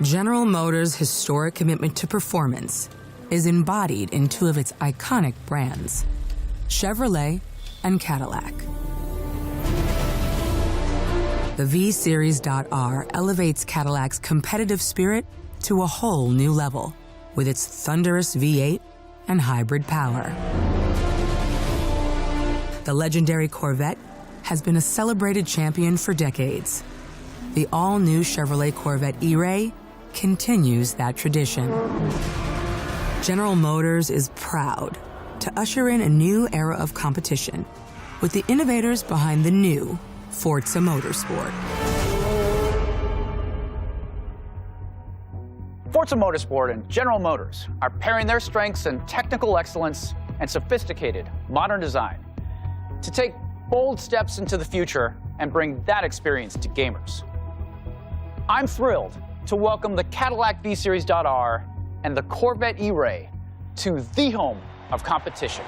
General Motors' historic commitment to performance is embodied in two of its iconic brands, Chevrolet and Cadillac. The V-Series.R elevates Cadillac's competitive spirit to a whole new level with its thunderous V8 and hybrid power. The legendary Corvette has been a celebrated champion for decades. The all-new Chevrolet Corvette E-Ray continues that tradition. General Motors is proud to usher in a new era of competition with the innovators behind the new Forza Motorsport. Forza Motorsport and General Motors are pairing their strengths in technical excellence and sophisticated modern design to take bold steps into the future and bring that experience to gamers. I'm thrilled to welcome the Cadillac V-Series.R and the Corvette E-Ray to the home of competition.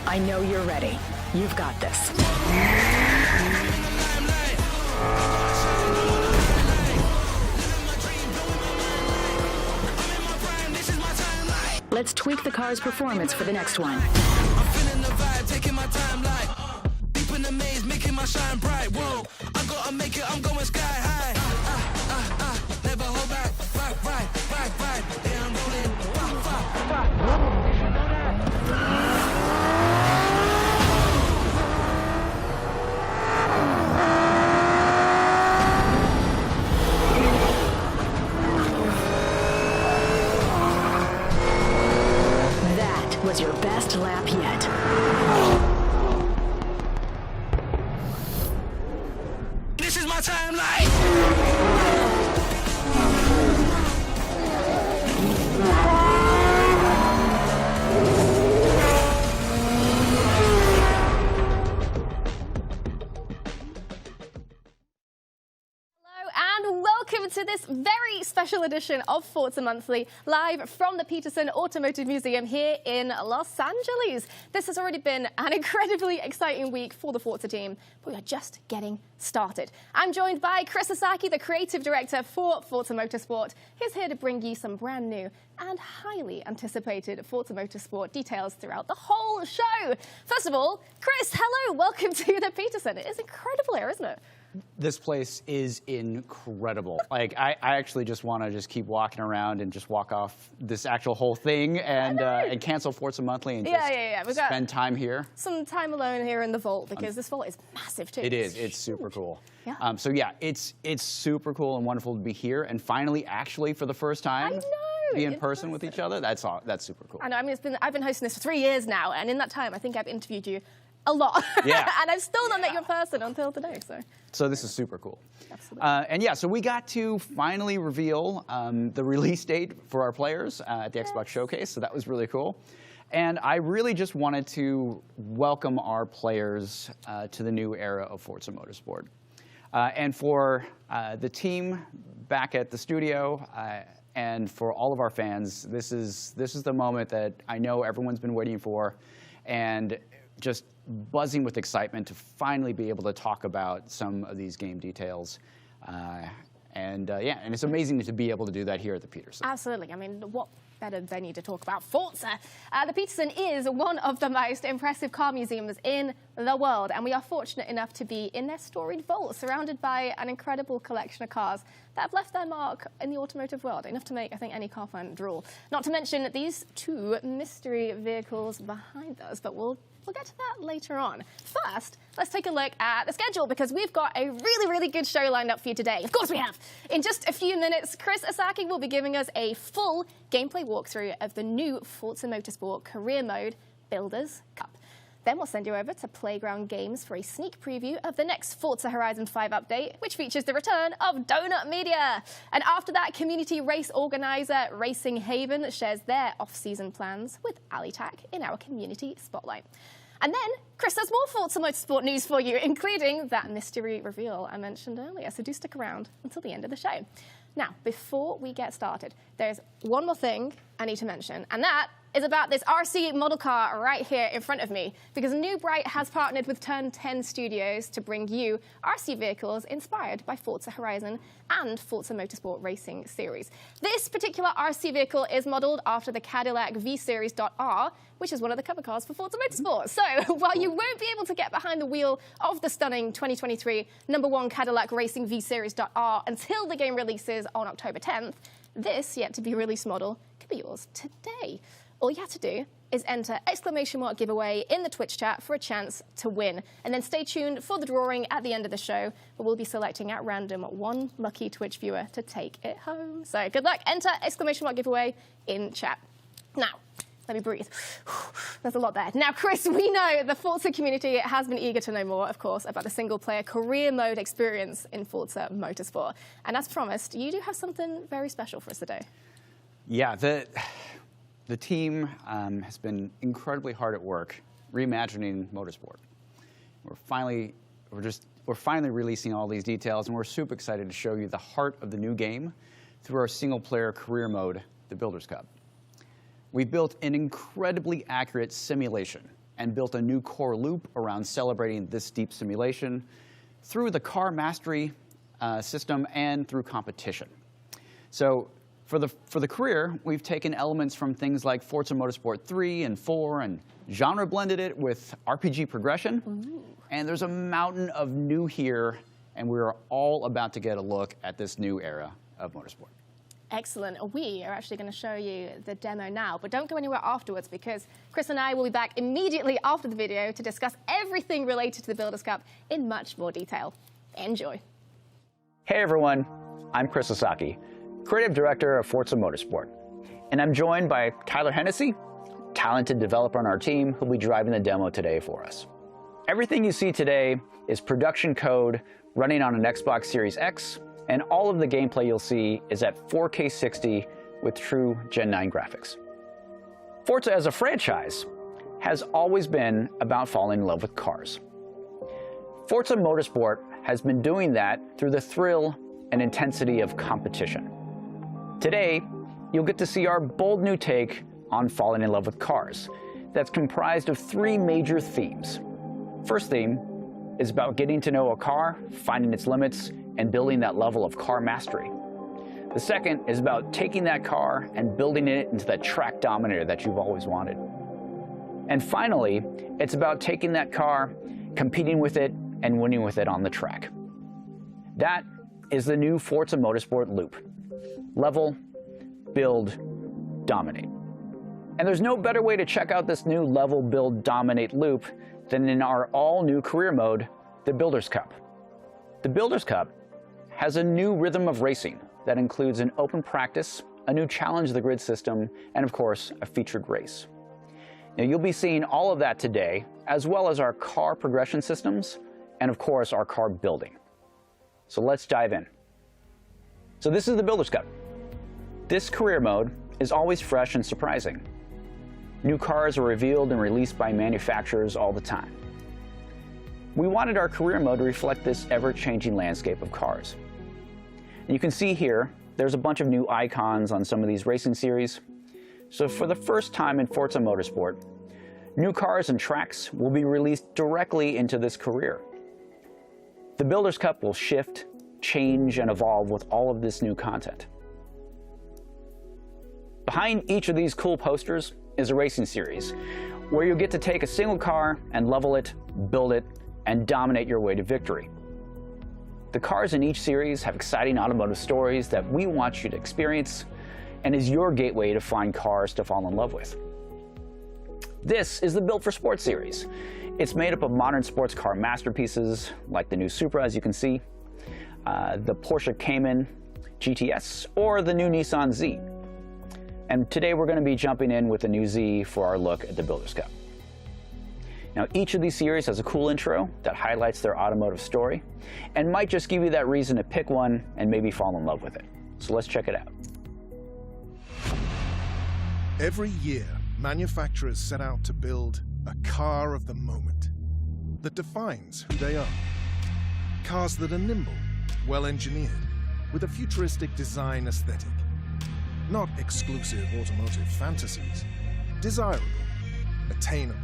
I know you're ready. You've got this. Let's tweak the car's performance for the next one. I'm feeling the vibe, taking my time like deep in the maze, making my shine bright. Whoa, I gotta make it, I'm going sky high. Never hold back, right. Yeah, I'm rolling. Was your best lap yet. This is my timeline. Welcome to this very special edition of Forza Monthly, live from the Petersen Automotive Museum here in Los Angeles. This has already been an incredibly exciting week for the Forza team, but we are just getting started. I'm joined by Chris Esaki, the creative director for Forza Motorsport. He's here to bring you some brand new and highly anticipated Forza Motorsport details throughout the whole show. First of all, Chris, hello, welcome to the Petersen. It is incredible here, isn't it? This place is incredible. Like, I actually just want to just keep walking around and just walk off this actual whole thing and cancel Forza Monthly and just spend time here. Some time alone here in the vault, because this vault is massive too. It is. It's super cool. Yeah. So yeah, it's super cool and wonderful to be here and finally, actually, for the first time, be in person with each other. That's super cool. I know. I mean, I've been hosting this for 3 years now, and in that time, I think I've interviewed you a lot. Yeah. And I've still not met you in person until today. So this is super cool. Absolutely. And yeah, so we got to finally reveal the release date for our players at the Xbox Showcase, so that was really cool. And I really just wanted to welcome our players to the new era of Forza Motorsport. And for the team back at the studio, and for all of our fans, this is the moment that I know everyone's been waiting for, and just buzzing with excitement to finally be able to talk about some of these game details. Yeah, and it's amazing to be able to do that here at the Petersen. Absolutely. I mean, what better venue to talk about Forza? The Petersen is one of the most impressive car museums in the world, and we are fortunate enough to be in their storied vault, surrounded by an incredible collection of cars that have left their mark in the automotive world, enough to make, I think, any car fan drool. Not to mention these two mystery vehicles behind us, but we'll get to that later on. First, let's take a look at the schedule, because we've got a really, really good show lined up for you today. Of course we have. In just a few minutes, Chris Esaki will be giving us a full gameplay walkthrough of the new Forza Motorsport Career Mode Builders Cup. Then we'll send you over to Playground Games for a sneak preview of the next Forza Horizon 5 update, which features the return of Donut Media. And after that, community race organizer Racing Haven shares their off-season plans with AliTac in our community spotlight. And then Chris has more Forza Motorsport news for you, including that mystery reveal I mentioned earlier, so do stick around until the end of the show. Now, before we get started, there's one more thing I need to mention, and that is about this RC model car right here in front of me, because New Bright has partnered with Turn 10 Studios to bring you RC vehicles inspired by Forza Horizon and Forza Motorsport Racing Series. This particular RC vehicle is modeled after the Cadillac V-Series.R, which is one of the cover cars for Forza Motorsport. So while you won't be able to get behind the wheel of the stunning 2023 #1 Cadillac Racing V-Series.R until the game releases on October 10th, this yet-to-be-released model could be yours today. All you have to do is enter ! giveaway in the Twitch chat for a chance to win. And then stay tuned for the drawing at the end of the show, where we'll be selecting at random one lucky Twitch viewer to take it home. So good luck. Enter ! giveaway in chat. Now, let me breathe. There's a lot there. Now, Chris, we know the Forza community has been eager to know more, of course, about the single-player career mode experience in Forza Motorsport. And as promised, you do have something very special for us today. Yeah, the team has been incredibly hard at work reimagining motorsport. We're finally releasing all these details, and we're super excited to show you the heart of the new game through our single-player career mode, the Builders Cup. We built an incredibly accurate simulation and built a new core loop around celebrating this deep simulation through the car mastery system and through competition. So for the career, we've taken elements from things like Forza Motorsport 3 and 4 and genre blended it with RPG progression. Ooh. And there's a mountain of new here, and we're all about to get a look at this new era of motorsport. Excellent. We are actually going to show you the demo now, but don't go anywhere afterwards, because Chris and I will be back immediately after the video to discuss everything related to the Builders Cup in much more detail. Enjoy. Hey everyone, I'm Chris Esaki, Creative Director of Forza Motorsport, and I'm joined by Tyler Hennessy, talented developer on our team, who'll be driving the demo today for us. Everything you see today is production code running on an Xbox Series X, and all of the gameplay you'll see is at 4K 60 with true Gen 9 graphics. Forza as a franchise has always been about falling in love with cars. Forza Motorsport has been doing that through the thrill and intensity of competition. Today, you'll get to see our bold new take on falling in love with cars that's comprised of 3 major themes. First theme is about getting to know a car, finding its limits, and building that level of car mastery. The second is about taking that car and building it into that track dominator that you've always wanted. And finally, it's about taking that car, competing with it, and winning with it on the track. That is the new Forza Motorsport loop. Level, build, dominate. And there's no better way to check out this new level, build, dominate loop than in our all-new career mode, the Builders Cup. The Builders Cup has a new rhythm of racing that includes an open practice, a new challenge of the grid system, and of course, a featured race. Now you'll be seeing all of that today, as well as our car progression systems, and of course, our car building. So let's dive in. So this is the Builders Cup. This career mode is always fresh and surprising. New cars are revealed and released by manufacturers all the time. We wanted our career mode to reflect this ever-changing landscape of cars. And you can see here, there's a bunch of new icons on some of these racing series. So for the first time in Forza Motorsport, new cars and tracks will be released directly into this career. The Builders Cup will shift, change, and evolve with all of this new content. Behind each of these cool posters is a racing series, where you'll get to take a single car and level it, build it, and dominate your way to victory. The cars in each series have exciting automotive stories that we want you to experience, and is your gateway to find cars to fall in love with. This is the Built for Sports series. It's made up of modern sports car masterpieces, like the new Supra, as you can see, the Porsche Cayman GTS, or the new Nissan Z. And today we're going to be jumping in with the new Z for our look at the Builders Cup. Now, each of these series has a cool intro that highlights their automotive story and might just give you that reason to pick one and maybe fall in love with it. So let's check it out. Every year, manufacturers set out to build a car of the moment that defines who they are. Cars that are nimble, well-engineered, with a futuristic design aesthetic. Not exclusive automotive fantasies, desirable, attainable.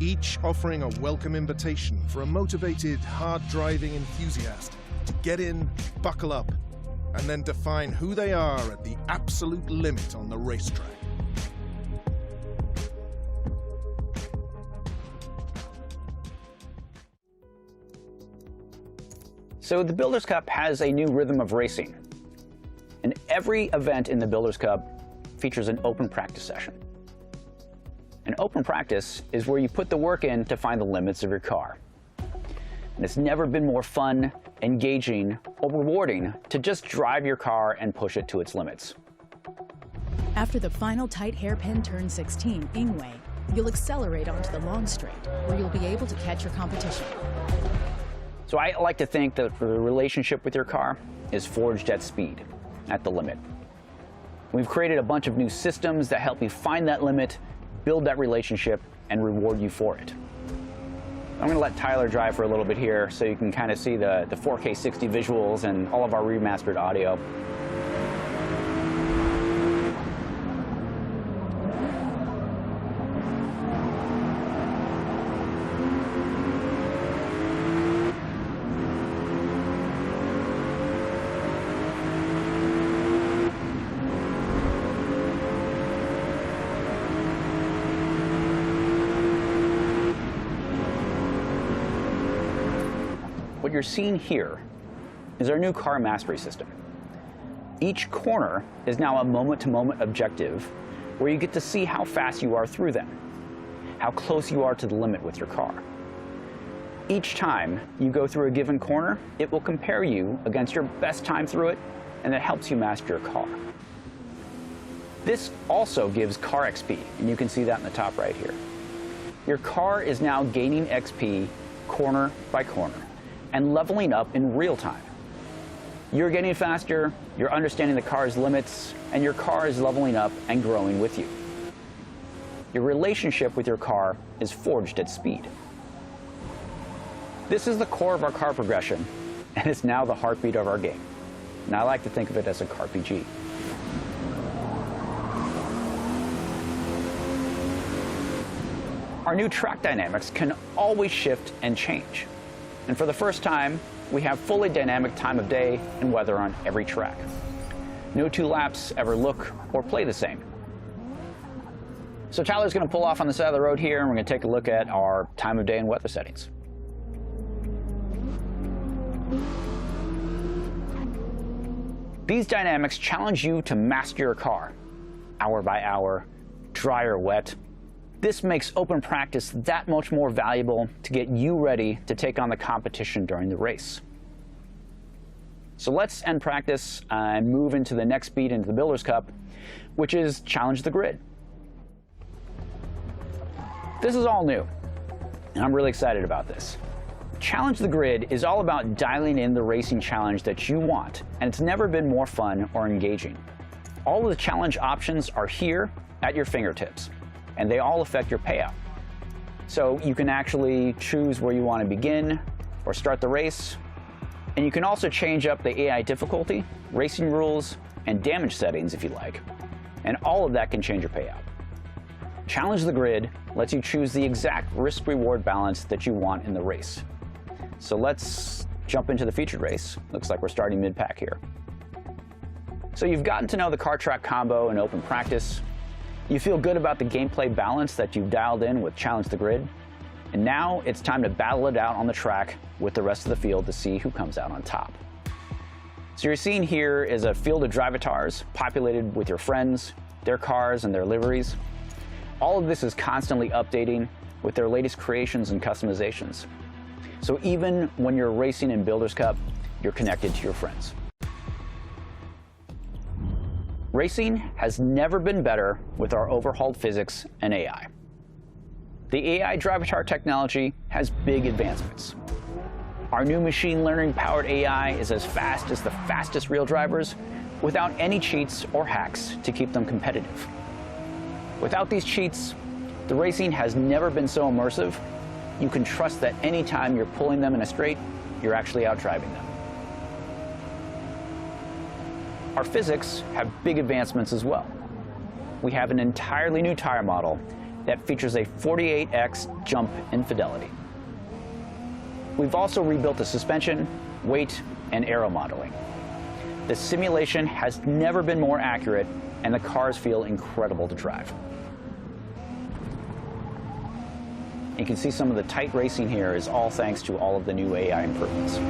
Each offering a welcome invitation for a motivated, hard-driving enthusiast to get in, buckle up, and then define who they are at the absolute limit on the racetrack. So the Builders Cup has a new rhythm of racing. And every event in the Builders Cup features an open practice session. An open practice is where you put the work in to find the limits of your car. And it's never been more fun, engaging, or rewarding to just drive your car and push it to its limits. After the final tight hairpin turn 16 Ingway, you'll accelerate onto the long straight, where you'll be able to catch your competition. So I like to think that the relationship with your car is forged at speed, at the limit. We've created a bunch of new systems that help you find that limit, build that relationship, and reward you for it. I'm going to let Tyler drive for a little bit here so you can kind of see the 4K 60 visuals and all of our remastered audio. What you're seeing here is our new car mastery system. Each corner is now a moment-to-moment objective where you get to see how fast you are through them, how close you are to the limit with your car. Each time you go through a given corner, it will compare you against your best time through it, and that helps you master your car. This also gives car XP, and you can see that in the top right here. Your car is now gaining XP corner by corner and leveling up in real time. You're getting faster, you're understanding the car's limits, and your car is leveling up and growing with you. Your relationship with your car is forged at speed. This is the core of our car progression, and it's now the heartbeat of our game. And I like to think of it as a CarPG. Our new track dynamics can always shift and change. And for the first time, we have fully dynamic time of day and weather on every track. No two laps ever look or play the same. So Tyler's going to pull off on the side of the road here, and we're going to take a look at our time of day and weather settings. These dynamics challenge you to master your car, hour by hour, dry or wet. This makes open practice that much more valuable to get you ready to take on the competition during the race. So let's end practice and move into the next speed into the Builders Cup, which is Challenge the Grid. This is all new, and I'm really excited about this. Challenge the Grid is all about dialing in the racing challenge that you want, and it's never been more fun or engaging. All of the challenge options are here at your fingertips, and they all affect your payout. So you can actually choose where you want to begin or start the race, and you can also change up the AI difficulty, racing rules, and damage settings if you like, and all of that can change your payout. Challenge the Grid lets you choose the exact risk-reward balance that you want in the race. So let's jump into the featured race. Looks like we're starting mid-pack here. So you've gotten to know the car-track combo in open practice. You feel good about the gameplay balance that you've dialed in with Challenge the Grid. And now it's time to battle it out on the track with the rest of the field to see who comes out on top. So you're seeing here is a field of drivatars populated with your friends, their cars, and their liveries. All of this is constantly updating with their latest creations and customizations. So even when you're racing in Builders Cup, you're connected to your friends. Racing has never been better with our overhauled physics and AI. The AI Drivatar technology has big advancements. Our new machine learning powered AI is as fast as the fastest real drivers without any cheats or hacks to keep them competitive. Without these cheats, the racing has never been so immersive. You can trust that anytime you're pulling them in a straight, you're actually out driving them. our physics have big advancements as well. We have an entirely new tire model that features a 48x jump in fidelity. We've also rebuilt the suspension, weight, and aero modeling. The simulation has never been more accurate, and the cars feel incredible to drive. You can see some of the tight racing here is all thanks to all of the new AI improvements.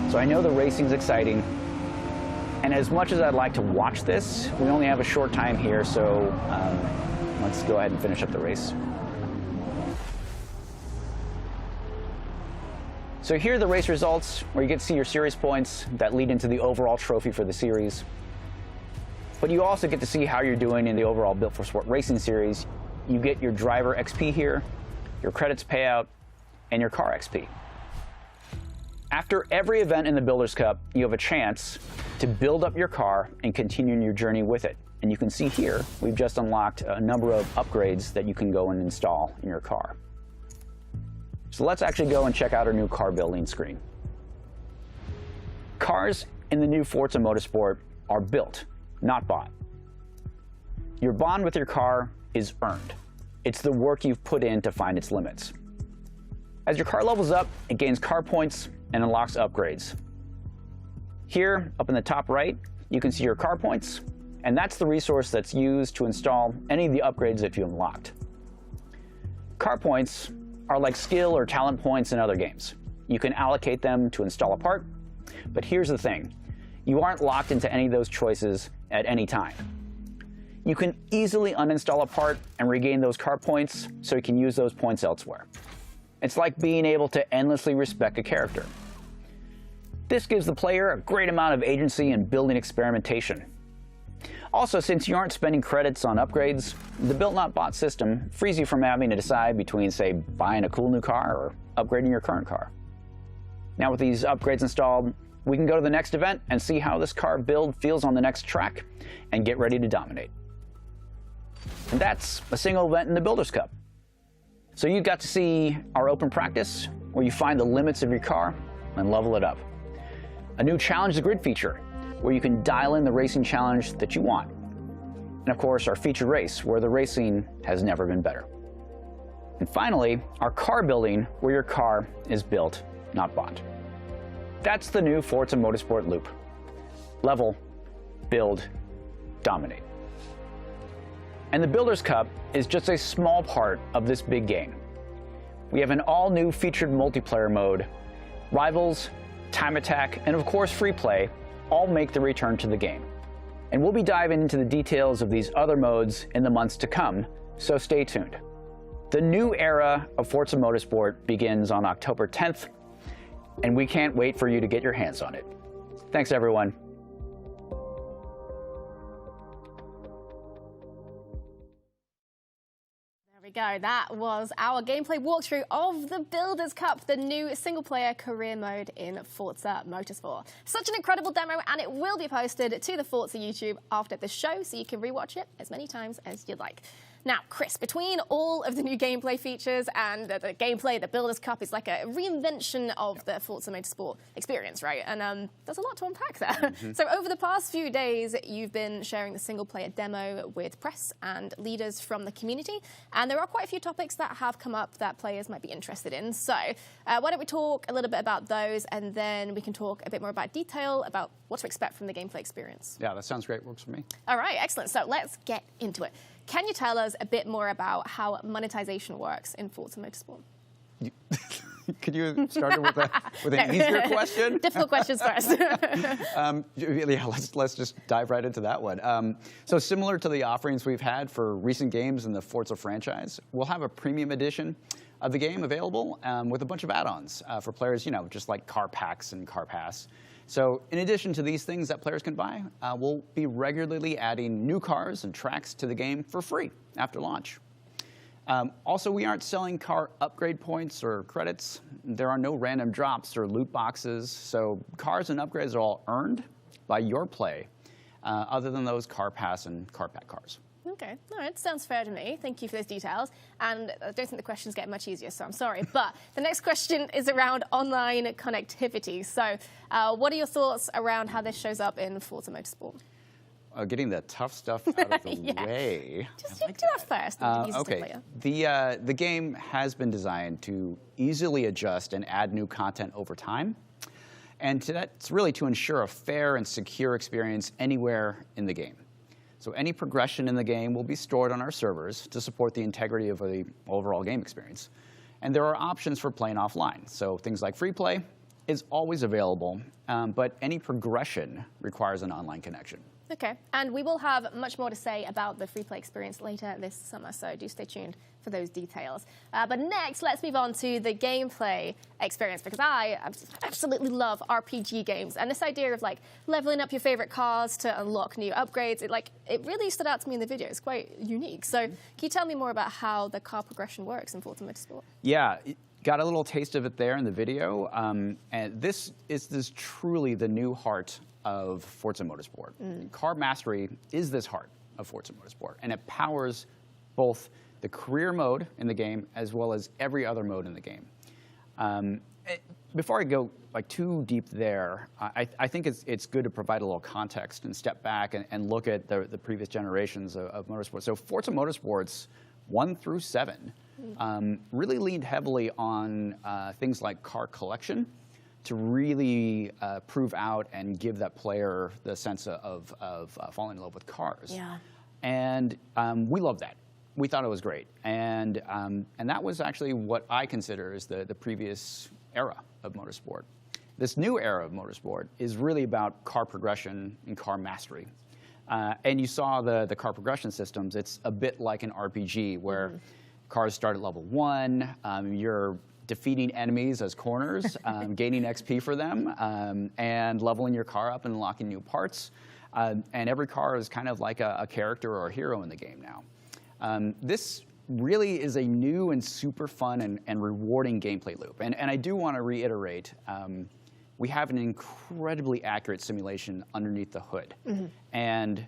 So I know the racing's exciting, and as much as I'd like to watch this, we only have a short time here, so let's go ahead and finish up the race. So here are the race results, where you get to see your series points that lead into the overall trophy for the series. But you also get to see how you're doing in the overall Built for Sport Racing Series. You get your driver XP here, your credits payout, and your car XP. After every event in the Builders Cup, you have a chance to build up your car and continue your journey with it. And you can see here, we've just unlocked a number of upgrades that you can go and install in your car. So let's actually go and check out our new car building screen. Cars in the new Forza Motorsport are built, not bought. Your bond with your car is earned. It's the work you've put in to find its limits. As your car levels up, it gains car points and unlocks upgrades. Here, up in the top right, you can see your car points, and that's the resource that's used to install any of the upgrades that you unlocked. Car points are like skill or talent points in other games. You can allocate them to install a part, but here's the thing. You aren't locked into any of those choices at any time. You can easily uninstall a part and regain those car points so you can use those points elsewhere. It's like being able to endlessly respec a character. This gives the player a great amount of agency in building experimentation. Also, since you aren't spending credits on upgrades, the Built Not Bought system frees you from having to decide between, say, buying a cool new car or upgrading your current car. Now with these upgrades installed, we can go to the next event and see how this car build feels on the next track and get ready to dominate. And that's a single event in the Builders Cup. So you got to see our open practice, where you find the limits of your car and level it up. A new Challenge the Grid feature, where you can dial in the racing challenge that you want. And of course, our featured race, where the racing has never been better. And finally, our car building, where your car is built, not bought. That's the new Forza Motorsport loop. Level, build, dominate. And the Builders Cup is just a small part of this big game. We have an all-new featured multiplayer mode. Rivals, Time Attack, and of course Free Play all make the return to the game. And we'll be diving into the details of these other modes in the months to come, so stay tuned. The new era of Forza Motorsport begins on October 10th, and we can't wait for you to get your hands on it. Thanks, everyone. There we go. That was our gameplay walkthrough of the Builders Cup, the new single-player career mode in Forza Motorsport. Such an incredible demo, and it will be posted to the Forza YouTube after the show, so you can rewatch it as many times as you'd like. Now, Chris, between all of the new gameplay features and the gameplay, the Builders Cup is like a reinvention of the Forza Motorsport experience, right? And there's a lot to unpack there. So over the past few days, you've been sharing the single-player demo with press and leaders from the community, and there are quite a few topics that have come up that players might be interested in. So why don't we talk a little bit about those, and then we can talk a bit more about detail about what to expect from the gameplay experience. Yeah, that sounds great. Works for me. All right, excellent. So let's get into it. Can you tell us a bit more about how monetization works in Forza Motorsport? Could you start with an easier question? Difficult questions first. Yeah, let's just dive right into that one. So similar to the offerings we've had for recent games in the Forza franchise, we'll have a premium edition of the game available with a bunch of add-ons for players, you know, just like car packs and car pass. So in addition to these things that players can buy, we'll be regularly adding new cars and tracks to the game for free after launch. Also, we aren't selling car upgrade points or credits. There are no random drops or loot boxes. So cars and upgrades are all earned by your play, other than those car pass and car pack cars. Okay, all right, sounds fair to me. Thank you for those details. And I don't think the questions get much easier, so I'm sorry. But the next question is around online connectivity. So what are your thoughts around how this shows up in Forza Motorsport? Getting the tough stuff out of the way. Just do that first. Okay, the game has been designed to easily adjust and add new content over time. And that's really to ensure a fair and secure experience anywhere in the game. So any progression in the game will be stored on our servers to support the integrity of the overall game experience. And there are options for playing offline. So things like free play is always available, but any progression requires an online connection. Okay, and we will have much more to say about the free play experience later this summer, so do stay tuned for those details. But next, let's move on to the gameplay experience, because I absolutely love RPG games, and this idea of like leveling up your favorite cars to unlock new upgrades, it really stood out to me in the video. It's quite unique. So can you tell me more about how the car progression works in Forza Motorsport? Yeah. Got a little taste of it there in the video, and this is truly the new heart of Forza Motorsport. Car mastery is this heart of Forza Motorsport, and it powers both the career mode in the game as well as every other mode in the game. Before I go too deep there, I think it's good to provide a little context and step back and look at the previous generations of motorsport. So Forza Motorsports 1 through 7 really leaned heavily on things like car collection to really prove out and give that player the sense of falling in love with cars. Yeah. And we loved that. We thought it was great. And that was actually what I consider is the previous era of motorsport. This new era of motorsport is really about car progression and car mastery. And you saw the car progression systems. It's a bit like an RPG where cars start at level 1. You're defeating enemies as corners, gaining XP for them, and leveling your car up and unlocking new parts. And every car is kind of like a character or a hero in the game now. This really is a new and super fun and rewarding gameplay loop. And I do want to reiterate, we have an incredibly accurate simulation underneath the hood. And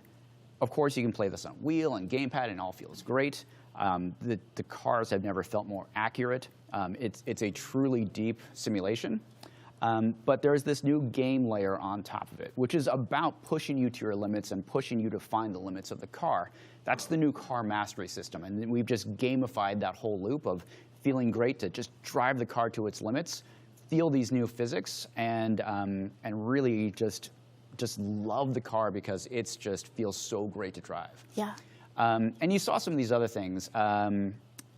of course, you can play this on wheel and gamepad, and it all feels great. The cars have never felt more accurate. It's a truly deep simulation. But there's this new game layer on top of it, which is about pushing you to your limits and pushing you to find the limits of the car. That's the new car mastery system. And we've just gamified that whole loop of feeling great to just drive the car to its limits, feel these new physics, and really just love the car because it just feels so great to drive. Yeah. And you saw some of these other things.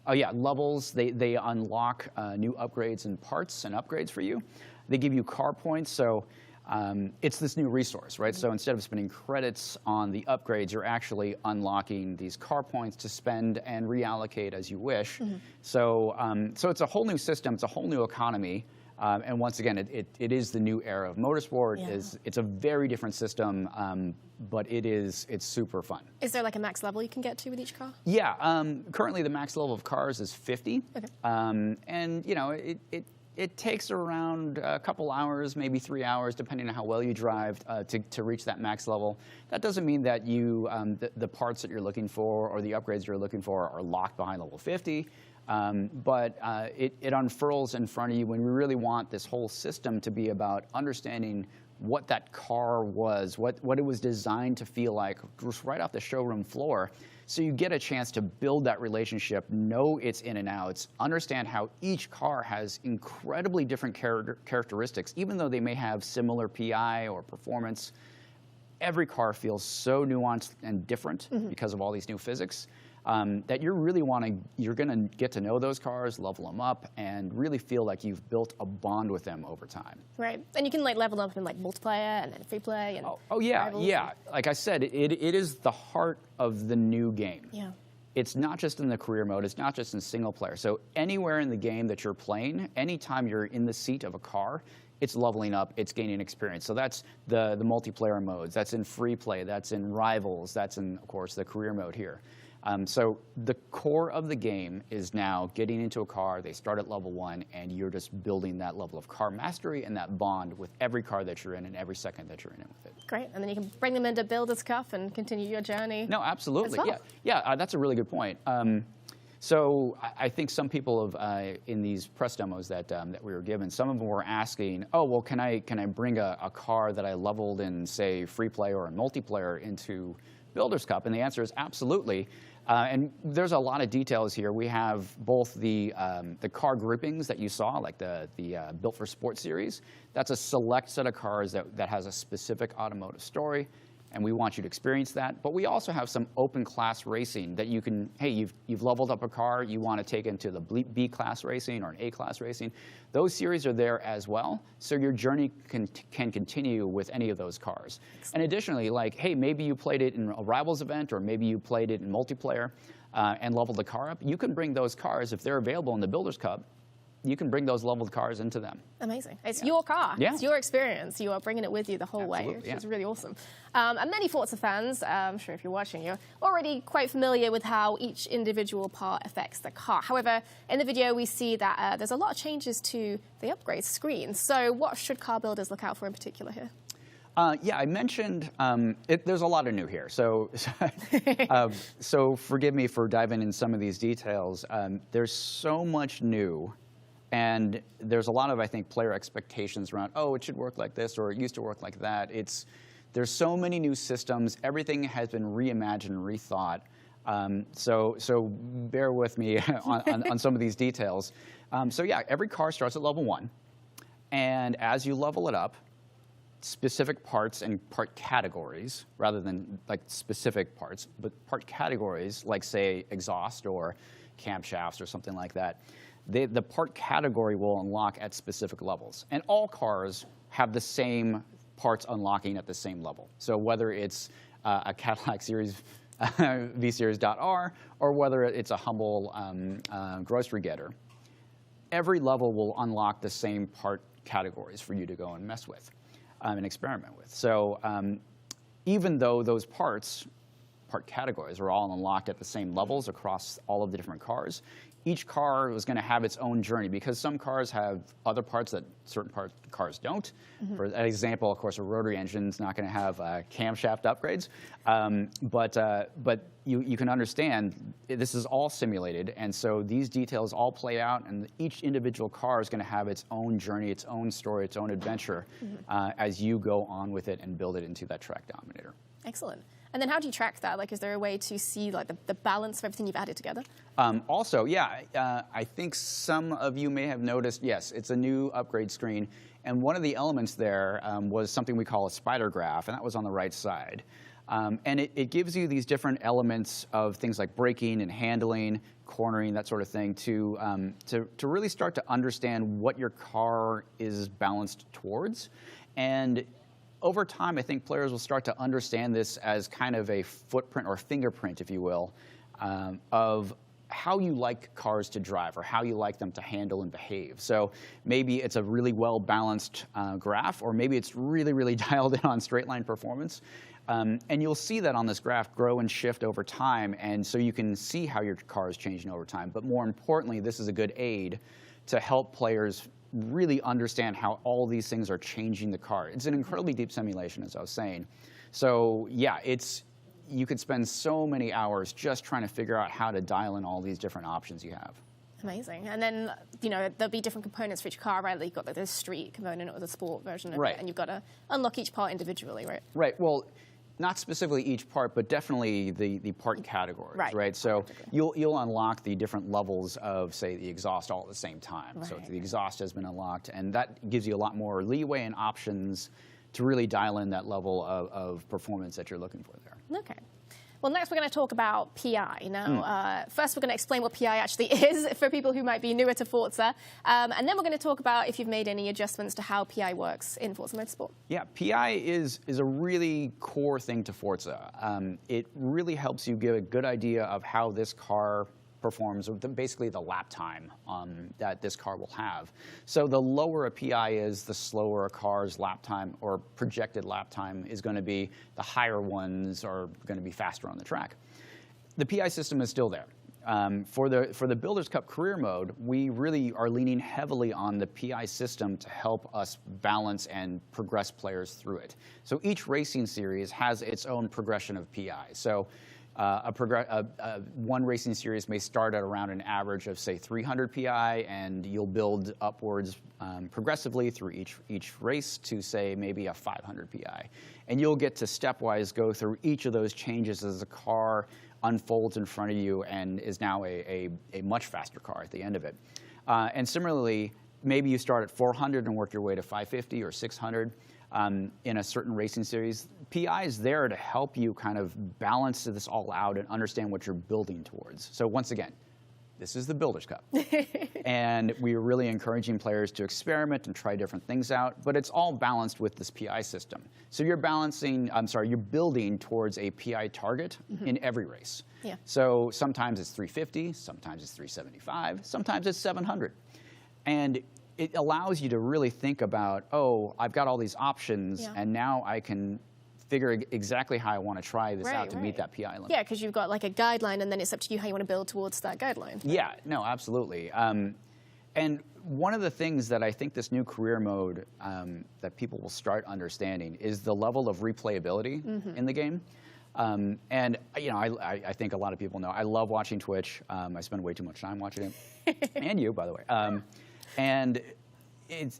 Oh yeah, levels, they unlock new upgrades and parts and upgrades for you. They give you car points, so it's this new resource, right? So instead of spending credits on the upgrades, you're actually unlocking these car points to spend and reallocate as you wish. So it's a whole new system, it's a whole new economy. And once again, it is the new era of motorsport. Yeah. It's a very different system, but it's super fun. Is there like a max level you can get to with each car? Yeah, currently the max level of cars is 50. Okay. And you know, it takes around a couple hours, maybe 3 hours, depending on how well you drive, to reach that max level. That doesn't mean that you the parts that you're looking for or the upgrades you're looking for are locked behind level 50. But it unfurls in front of you when we really want this whole system to be about understanding what that car was, what it was designed to feel like, just right off the showroom floor. So you get a chance to build that relationship, know its in and outs, understand how each car has incredibly different characteristics, even though they may have similar PI or performance. Every car feels so nuanced and different because of all these new physics. That you're gonna get to know those cars, level them up, and really feel like you've built a bond with them over time. Right, and you can like level up in like multiplayer and then free play and yeah. Like I said, it is the heart of the new game. Yeah. It's not just in the career mode, it's not just in single player. So anywhere in the game that you're playing, anytime you're in the seat of a car, it's leveling up, it's gaining experience. So that's the multiplayer modes, that's in free play, that's in rivals, that's in, of course, the career mode here. So the core of the game is now getting into a car, they start at level 1, and you're just building that level of car mastery and that bond with every car that you're in and every second that you're in it with it. Great, and then you can bring them into Builder's Cup and continue your journey. No, absolutely, as well. yeah, that's a really good point. So I think some people have, in these press demos that we were given, some of them were asking, oh, well, can I bring a car that I leveled in, say, free play or in multiplayer into Builder's Cup? And the answer is absolutely. And there's a lot of details here. We have both the car groupings that you saw, like the Built for Sport series. That's a select set of cars that has a specific automotive story, and we want you to experience that. But we also have some open class racing that you can, hey, you've leveled up a car, you want to take it into the B class racing or an A class racing. Those series are there as well, so your journey can continue with any of those cars. And additionally, like, hey, maybe you played it in a Rivals event, or maybe you played it in multiplayer and leveled the car up. You can bring those cars, if they're available in the Builders Cup, you can bring those leveled cars into them. Amazing. It's your car. Yeah. It's your experience. You are bringing it with you the whole way, Absolutely, which is really awesome. And many Forza fans, I'm sure if you're watching, you're already quite familiar with how each individual part affects the car. However, in the video, we see that there's a lot of changes to the upgrade screen. So what should car builders look out for in particular here? Yeah, I mentioned there's a lot of new here, so so forgive me for diving in some of these details. There's so much new, and there's a lot of, I think, player expectations around, oh, it should work like this, or it used to work like that. There's so many new systems. Everything has been reimagined, rethought. So bear with me on some of these details. So yeah, every car starts at level 1, and as you level it up, specific parts and part categories, rather than like specific parts, but part categories, like say exhaust or camshafts or something like that, the part category will unlock at specific levels. And all cars have the same parts unlocking at the same level. So whether it's a Cadillac series, V-Series.R, or whether it's a humble grocery getter, every level will unlock the same part categories for you to go and mess with and experiment with. So even though those part categories are all unlocked at the same levels across all of the different cars, each car was going to have its own journey, because some cars have other parts that certain cars don't. For example, of course, a rotary engine is not going to have camshaft upgrades. But you can understand this is all simulated, and so these details all play out, and each individual car is going to have its own journey, its own story, its own adventure as you go on with it and build it into that track dominator. Excellent. And then how do you track that? Like, is there a way to see like the balance of everything you've added together? Also, yeah, I think some of you may have noticed, yes, it's a new upgrade screen. And one of the elements there was something we call a spider graph, and that was on the right side. And it gives you these different elements of things like braking and handling, cornering, that sort of thing, to really start to understand what your car is balanced towards. And over time, I think players will start to understand this as kind of a footprint or fingerprint, if you will, of how you like cars to drive or how you like them to handle and behave. So maybe it's a really well-balanced graph, or maybe it's really, really dialed in on straight-line performance. And you'll see that on this graph grow and shift over time, and so you can see how your car is changing over time. But more importantly, this is a good aid to help players really understand how all these things are changing the car. It's an incredibly deep simulation, as I was saying. So yeah, you could spend so many hours just trying to figure out how to dial in all these different options you have. Amazing. And then, you know, there'll be different components for each car, right? Like you've got the street component or the sport version of it, and you've got to unlock each part individually, right? Right. Well, not specifically each part, but definitely the part categories, right? So you'll unlock the different levels of, say, the exhaust all at the same time. So the exhaust has been unlocked, and that gives you a lot more leeway and options to really dial in that level of performance that you're looking for there. Okay. Well, next we're going to talk about PI. Now, first we're going to explain what PI actually is for people who might be newer to Forza. And then we're going to talk about if you've made any adjustments to how PI works in Forza Motorsport. Yeah, PI is a really core thing to Forza. It really helps you get a good idea of how this car performs, basically the lap time that this car will have. So the lower a PI is, the slower a car's lap time or projected lap time is going to be. The higher ones are going to be faster on the track. the PI system is still there. For the Builders Cup Career Mode, we really are leaning heavily on the PI system to help us balance and progress players through it. So each racing series has its own progression of PI. So one racing series may start at around an average of, say, 300 PI, and you'll build upwards progressively through each race to, say, maybe a 500 PI. And you'll get to stepwise go through each of those changes as the car unfolds in front of you and is now a much faster car at the end of it. And similarly, maybe you start at 400 and work your way to 550 or 600 in a certain racing series. PI is there to help you kind of balance this all out and understand what you're building towards. So once again, this is the Builders Cup. And we are really encouraging players to experiment and try different things out, but it's all balanced with this PI system. So you're you're building towards a PI target in every race. Yeah. So sometimes it's 350, sometimes it's 375, sometimes it's 700. And it allows you to really think about, oh, I've got all these options, and now I can figure exactly how I want to try this out to meet that PI limit. Yeah, because you've got like a guideline, and then it's up to you how you want to build towards that guideline. Yeah, no, absolutely. And one of the things that I think this new career mode that people will start understanding is the level of replayability in the game. And you know, I think a lot of people know I love watching Twitch. I spend way too much time watching it, and you, by the way. And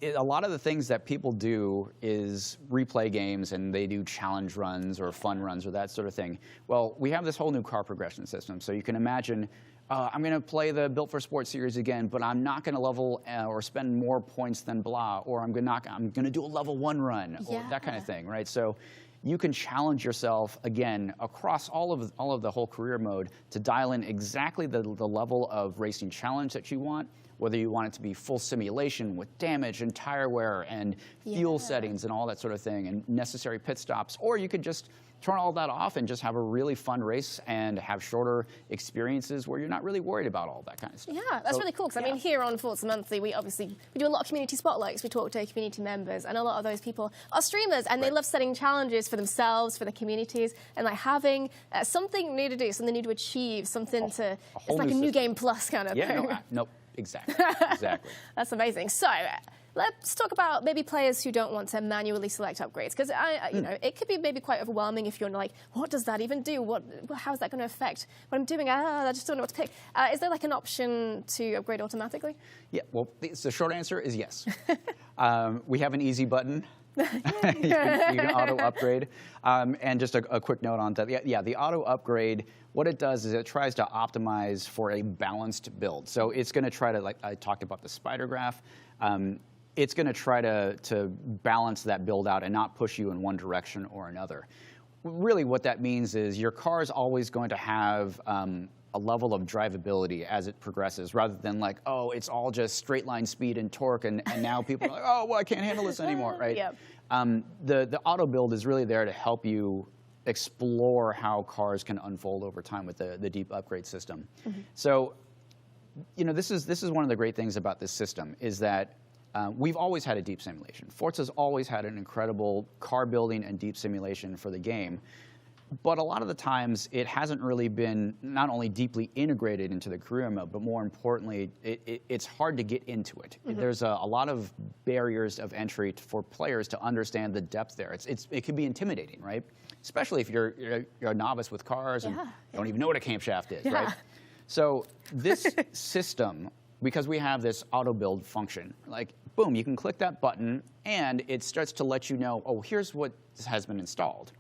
a lot of the things that people do is replay games, and they do challenge runs or fun runs or that sort of thing. Well, we have this whole new car progression system, so you can imagine I'm going to play the Built for Sport series again, but I'm not going to level or spend more points than blah, or I'm going to do a level 1 run, or that kind of thing, right? So you can challenge yourself again across all of the whole career mode to dial in exactly the level of racing challenge that you want. Whether you want it to be full simulation with damage and tire wear and fuel settings and all that sort of thing and necessary pit stops, or you could just turn all that off and just have a really fun race and have shorter experiences where you're not really worried about all that kind of stuff. Yeah, that's really cool, because I mean, here on Forza Monthly, we do a lot of community spotlights. We talk to our community members, and a lot of those people are streamers, and they love setting challenges for themselves, for the communities, and like having something new to do, something new to achieve, something it's like a new game plus kind of thing. Nope. Exactly. Exactly. That's amazing. So let's talk about maybe players who don't want to manually select upgrades, because you know, it could be maybe quite overwhelming if you're like, what does that even do? How is that going to affect what I'm doing? I just don't know what to pick. Is there like an option to upgrade automatically? Yeah. Well, the short answer is yes. We have an easy button. you can auto upgrade. And just a quick note on that. Yeah, the auto upgrade, what it does is it tries to optimize for a balanced build. So it's going to try to, like I talked about the spider graph, it's going to try to balance that build out and not push you in one direction or another. Really what that means is your car is always going to have a level of drivability as it progresses, rather than like, oh, it's all just straight line speed and torque, and now people are like, oh, well, I can't handle this anymore, right? Yep. The auto build is really there to help you explore how cars can unfold over time with the deep upgrade system. So, you know, this is one of the great things about this system is that we've always had a deep simulation. Forza's always had an incredible car building and deep simulation for the game. But a lot of the times, it hasn't really been not only deeply integrated into the career mode, but more importantly, it's hard to get into it. There's a lot of barriers of entry for players to understand the depth there. It can be intimidating, right? Especially if you're a novice with cars and don't even know what a camshaft is, right? So this system, because we have this auto build function, like boom, you can click that button and it starts to let you know, oh, here's what has been installed.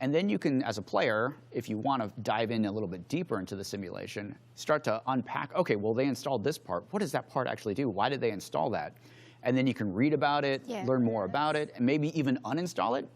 And then you can, as a player, if you want to dive in a little bit deeper into the simulation, start to unpack, okay, well, they installed this part. What does that part actually do? Why did they install that? And then you can read about it, learn more about it, and maybe even uninstall it,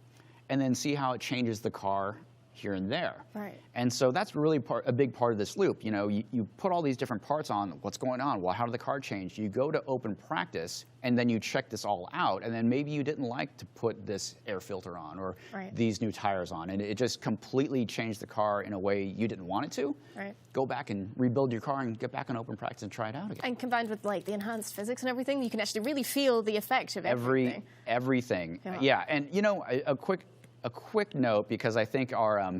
and then see how it changes the car here and there. Right. And so that's really a big part of this loop. You know, you put all these different parts on, what's going on? Well, how did the car change? You go to open practice, and then you check this all out, and then maybe you didn't like to put this air filter on or these new tires on, and it just completely changed the car in a way you didn't want it to. Right. Go back and rebuild your car and get back in open practice and try it out again. And combined with like the enhanced physics and everything, you can actually really feel the effect of everything. Everything. Yeah. And you know, a quick note, because I think our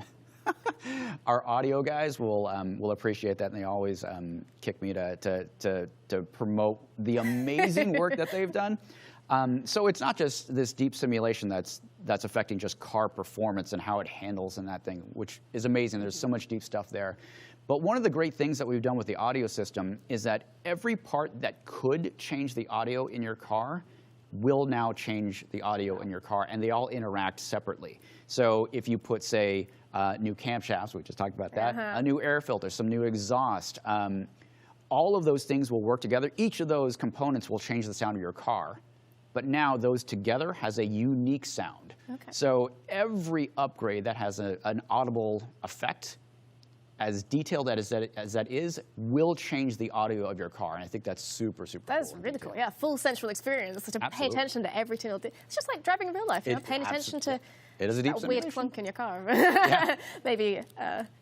Our audio guys will appreciate that, and they always kick me to promote the amazing work that they've done. So it's not just this deep simulation that's affecting just car performance and how it handles and that thing, which is amazing. There's so much deep stuff there. But one of the great things that we've done with the audio system is that every part that could change the audio in your car will now change the audio in your car, and they all interact separately. So if you put, say, new camshafts, we just talked about that, a new air filter, some new exhaust, all of those things will work together. Each of those components will change the sound of your car. But now those together has a unique sound. Okay. So every upgrade that has an audible effect, as detailed as that is, will change the audio of your car. And I think that's super, super cool. That's really cool. Yeah, full central experience. To pay attention to every single thing. It's just like driving in real life, you know, paying attention to it is a deep that simulation. weird clunk in your car. Yeah. Maybe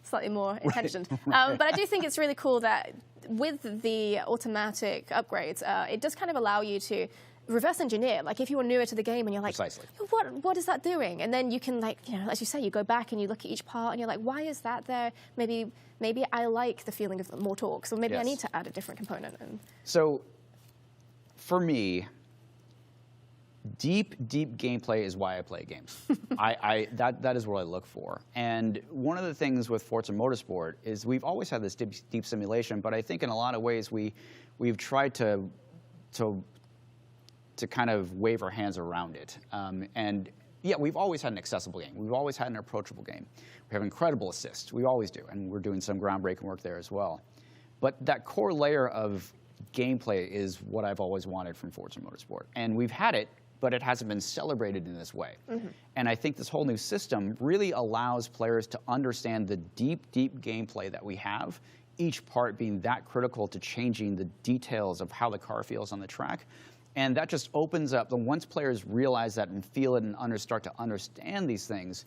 slightly more intentioned. But I do think it's really cool that with the automatic upgrades, it does kind of allow you to reverse engineer. Like if you were newer to the game and you're like, precisely, what is that doing? And then you can, like, you know, as you say, you go back and you look at each part and you're like, why is that there? Maybe I like the feeling of more torque, so maybe I need to add a different component. And so for me, deep gameplay is why I play games. That is what I look for. And one of the things with Forza Motorsport is we've always had this deep simulation, but I think in a lot of ways we've tried to kind of wave our hands around it. And yeah, we've always had an accessible game. We've always had an approachable game. We have incredible assist. We always do, and we're doing some groundbreaking work there as well. But that core layer of gameplay is what I've always wanted from Forza Motorsport. And we've had it, but it hasn't been celebrated in this way. And I think this whole new system really allows players to understand the deep gameplay that we have, each part being that critical to changing the details of how the car feels on the track. And that just opens up, once players realize that and feel it and start to understand these things,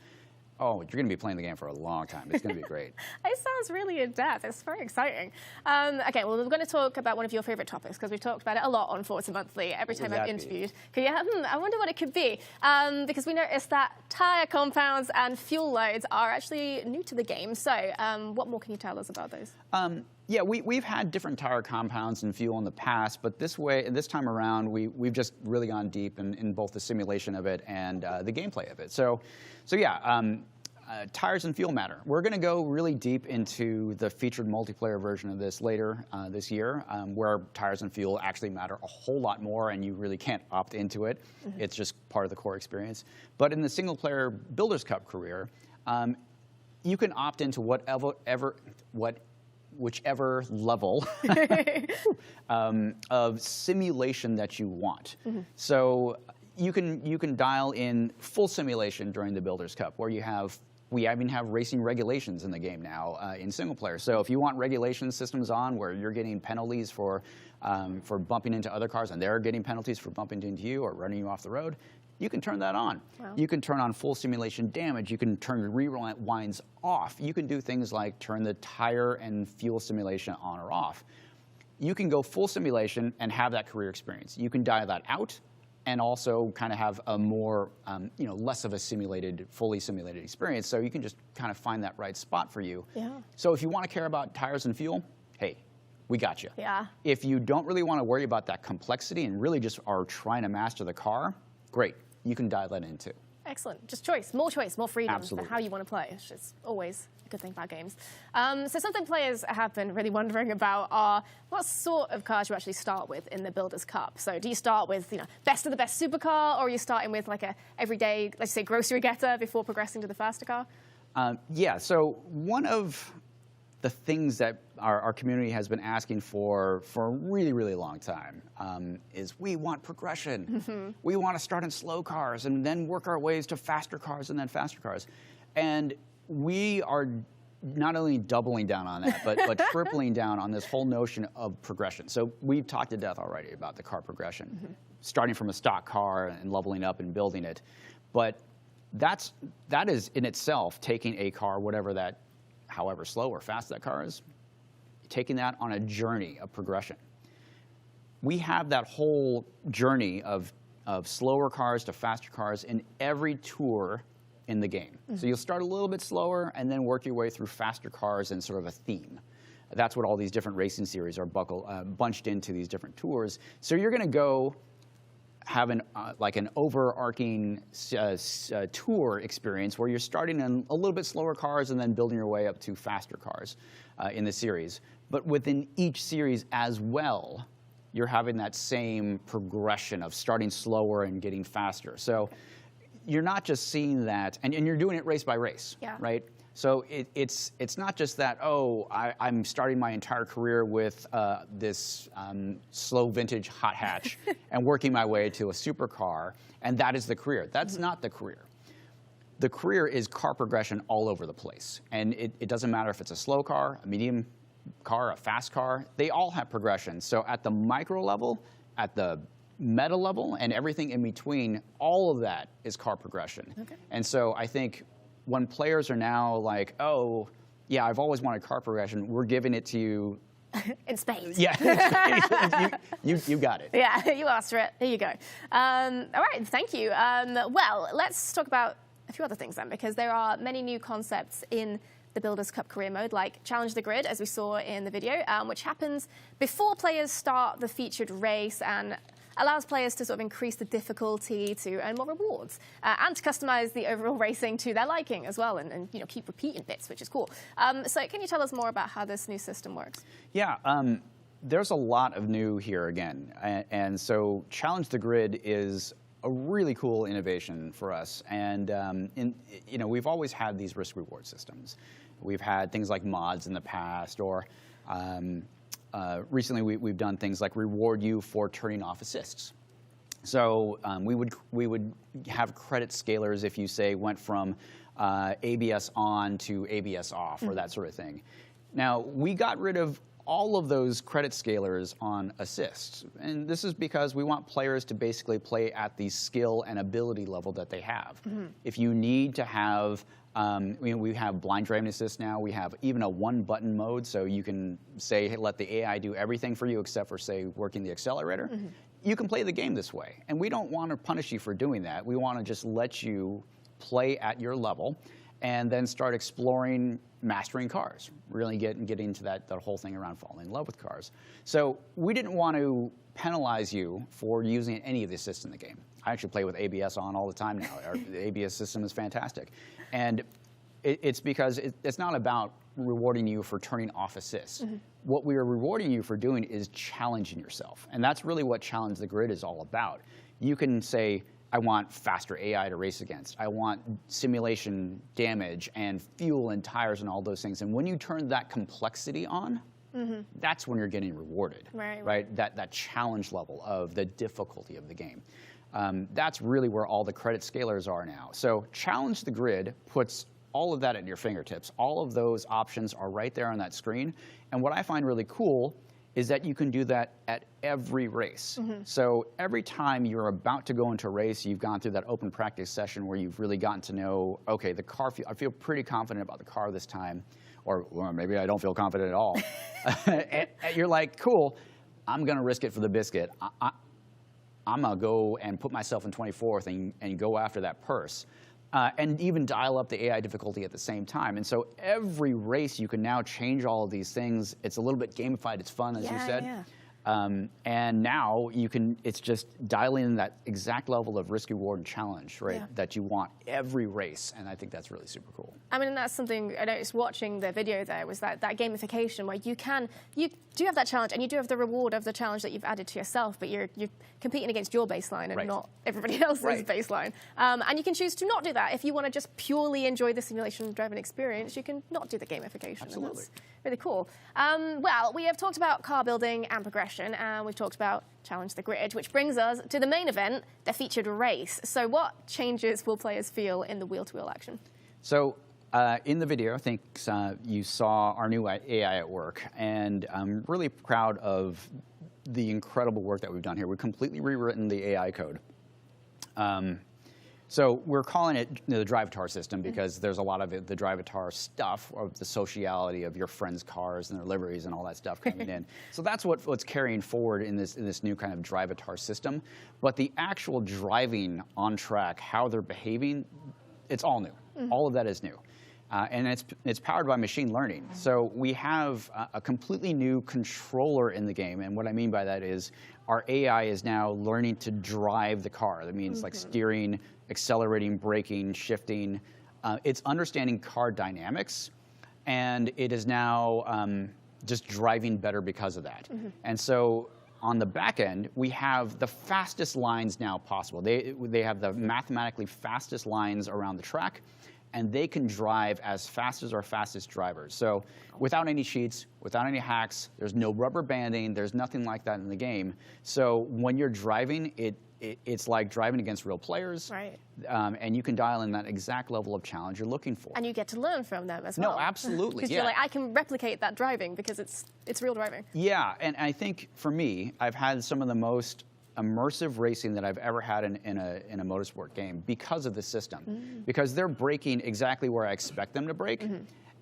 oh, you're going to be playing the game for a long time. It's going to be great. It sounds really in-depth. It's very exciting. Okay, well, we're going to talk about one of your favorite topics, because we've talked about it a lot on Forza Monthly every time I've interviewed. Yeah, I wonder what it could be. Because we noticed that tyre compounds and fuel loads are actually new to the game. So what more can you tell us about those? Yeah, we've had different tyre compounds and fuel in the past, but this time around, we've just really gone deep in both the simulation of it and the gameplay of it. So yeah, tires and fuel matter. We're going to go really deep into the featured multiplayer version of this later this year, where tires and fuel actually matter a whole lot more, and you really can't opt into it. It's just part of the core experience. But in the single-player Builders' Cup career, you can opt into whichever level of simulation that you want. So you can dial in full simulation during the Builders' Cup, where we even have racing regulations in the game now in single player. So if you want regulation systems on where you're getting penalties for bumping into other cars and they're getting penalties for bumping into you or running you off the road, you can turn that on. Wow. You can turn on full simulation damage. You can turn the rewinds off. You can do things like turn the tire and fuel simulation on or off. You can go full simulation and have that career experience. You can dial that out and also kind of have a more, less of a fully simulated experience. So you can just kind of find that right spot for you. Yeah. So if you want to care about tires and fuel, hey, we got you. Yeah. If you don't really want to worry about that complexity and really just are trying to master the car, great. You can dial that in too. Excellent. Just choice, more freedom Absolutely. for how you want to play. It's just always a good thing about games. So something players have been really wondering about are what sort of cars you actually start with in the Builders' Cup. So do you start with best of the best supercar, or are you starting with like a everyday, let's say, grocery getter before progressing to the faster car? Yeah. So one of the things that our community has been asking for a really, really long time is we want progression. We want to start in slow cars and then work our ways to faster cars and then faster cars. And we are not only doubling down on that, but tripling down on this whole notion of progression. So we've talked to death already about the car progression, starting from a stock car and leveling up and building it. But that is in itself taking a car, however slow or fast that car is, taking that on a journey of progression. We have that whole journey of slower cars to faster cars in every tour in the game. So you'll start a little bit slower and then work your way through faster cars and sort of a theme. That's what all these different racing series are bunched into these different tours. So you're going to go have like an overarching tour experience where you're starting in a little bit slower cars and then building your way up to faster cars in the series. But within each series as well, you're having that same progression of starting slower and getting faster. So you're not just seeing that, and you're doing it race by race, right? So it's not just that, oh, I'm starting my entire career with this slow vintage hot hatch and working my way to a supercar, and that is the career. That's not the career. The career is car progression all over the place. And it doesn't matter if it's a slow car, a medium car, a fast car. They all have progression. So at the micro level, at the meta level, and everything in between, all of that is car progression. And so I think when players are now like, oh, yeah, I've always wanted car progression, we're giving it to you. In spades. Yeah, you got it. Yeah, you asked for it. Here you go. All right, thank you. Well, let's talk about a few other things then, because there are many new concepts in the Builders' Cup career mode, like Challenge the Grid, as we saw in the video, which happens before players start the featured race and allows players to sort of increase the difficulty to earn more rewards and to customize the overall racing to their liking as well, and you know, keep repeating bits, which is cool. So can you tell us more about how this new system works? Yeah, there's a lot of new here again. And so Challenge the Grid is a really cool innovation for us. And you know, we've always had these risk-reward systems. We've had things like mods in the past, or recently we've done things like reward you for turning off assists. So we would have credit scalers if you, say, went from ABS on to ABS off, or that sort of thing. Now, we got rid of all of those credit scalers on assists. And this is because we want players to basically play at the skill and ability level that they have. If you need to have, we have blind driving assist now. We have even a one-button mode, so you can say, hey, let the AI do everything for you except for, say, working the accelerator. You can play the game this way. And we don't want to punish you for doing that. We want to just let you play at your level and then start exploring mastering cars, really get into that whole thing around falling in love with cars. So we didn't want to penalize you for using any of the assists in the game. I actually play with ABS on all the time now. The ABS system is fantastic. And it's because it's not about rewarding you for turning off assists. What we are rewarding you for doing is challenging yourself. And that's really what Challenge the Grid is all about. You can say, I want faster AI to race against. I want simulation damage and fuel and tires and all those things. And when you turn that complexity on, that's when you're getting rewarded, right? That challenge level of the difficulty of the game. That's really where all the credit scalers are now. So Challenge the Grid puts all of that at your fingertips. All of those options are right there on that screen. And what I find really cool is that you can do that at every race. So every time you're about to go into a race, you've gone through that open practice session where you've really gotten to know, okay, the car, I feel pretty confident about the car this time, or maybe I don't feel confident at all. And you're like, cool, I'm gonna risk it for the biscuit. I'm gonna go and put myself in 24th and go after that purse. And even dial up the AI difficulty at the same time. And so every race, you can now change all of these things. It's a little bit gamified. It's fun, as you said. And now you can, it's just dialing in that exact level of risk, reward, and challenge, right, that you want every race. And I think that's really super cool. I mean, that's something I noticed watching the video there, was that gamification where you do have that challenge and you do have the reward of the challenge that you've added to yourself, but you're competing against your baseline and not everybody else's baseline. And you can choose to not do that. If you want to just purely enjoy the simulation driving experience, you can not do the gamification. Absolutely. And that's really cool. Well, we have talked about car building and progression, and we've talked about Challenge the Grid, which brings us to the main event, the featured race. So what changes will players feel in the wheel-to-wheel action? So in the video, I think you saw our new AI at work, and I'm really proud of the incredible work that we've done here. We've completely rewritten the AI code. So we're calling it the Drivatar system because there's a lot of the Drivatar stuff, of the sociality of your friends' cars and their liveries and all that stuff coming in. So that's what's carrying forward in this new kind of Drivatar system. But the actual driving on track, how they're behaving, it's all new. All of that is new. And it's powered by machine learning. So we have a completely new controller in the game. And what I mean by that is our AI is now learning to drive the car. That means like steering, accelerating, braking, shifting. It's understanding car dynamics. And it is now just driving better because of that. And so on the back end, we have the fastest lines now possible. They have the mathematically fastest lines around the track, and they can drive as fast as our fastest drivers. So without any cheats, without any hacks, there's no rubber banding, there's nothing like that in the game. So when you're driving, it's like driving against real players. Right. And you can dial in that exact level of challenge you're looking for. And you get to learn from them as well. No, absolutely. Because you're like, I can replicate that driving because it's real driving. Yeah, and I think for me, I've had some of the most immersive racing that I've ever had in a motorsport game because of the system. Because they're braking exactly where I expect them to brake.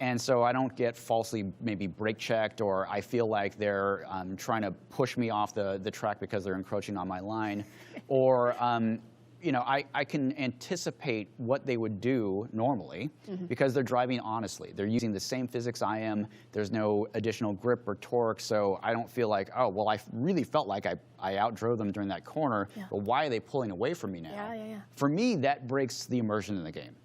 And so I don't get falsely maybe brake checked, or I feel like they're trying to push me off the track because they're encroaching on my line. Or you know, I can anticipate what they would do normally because they're driving honestly. They're using the same physics I am. There's no additional grip or torque, so I don't feel like, oh, well, I really felt like I outdrove them during that corner, but why are they pulling away from me now? For me, that breaks the immersion in the game.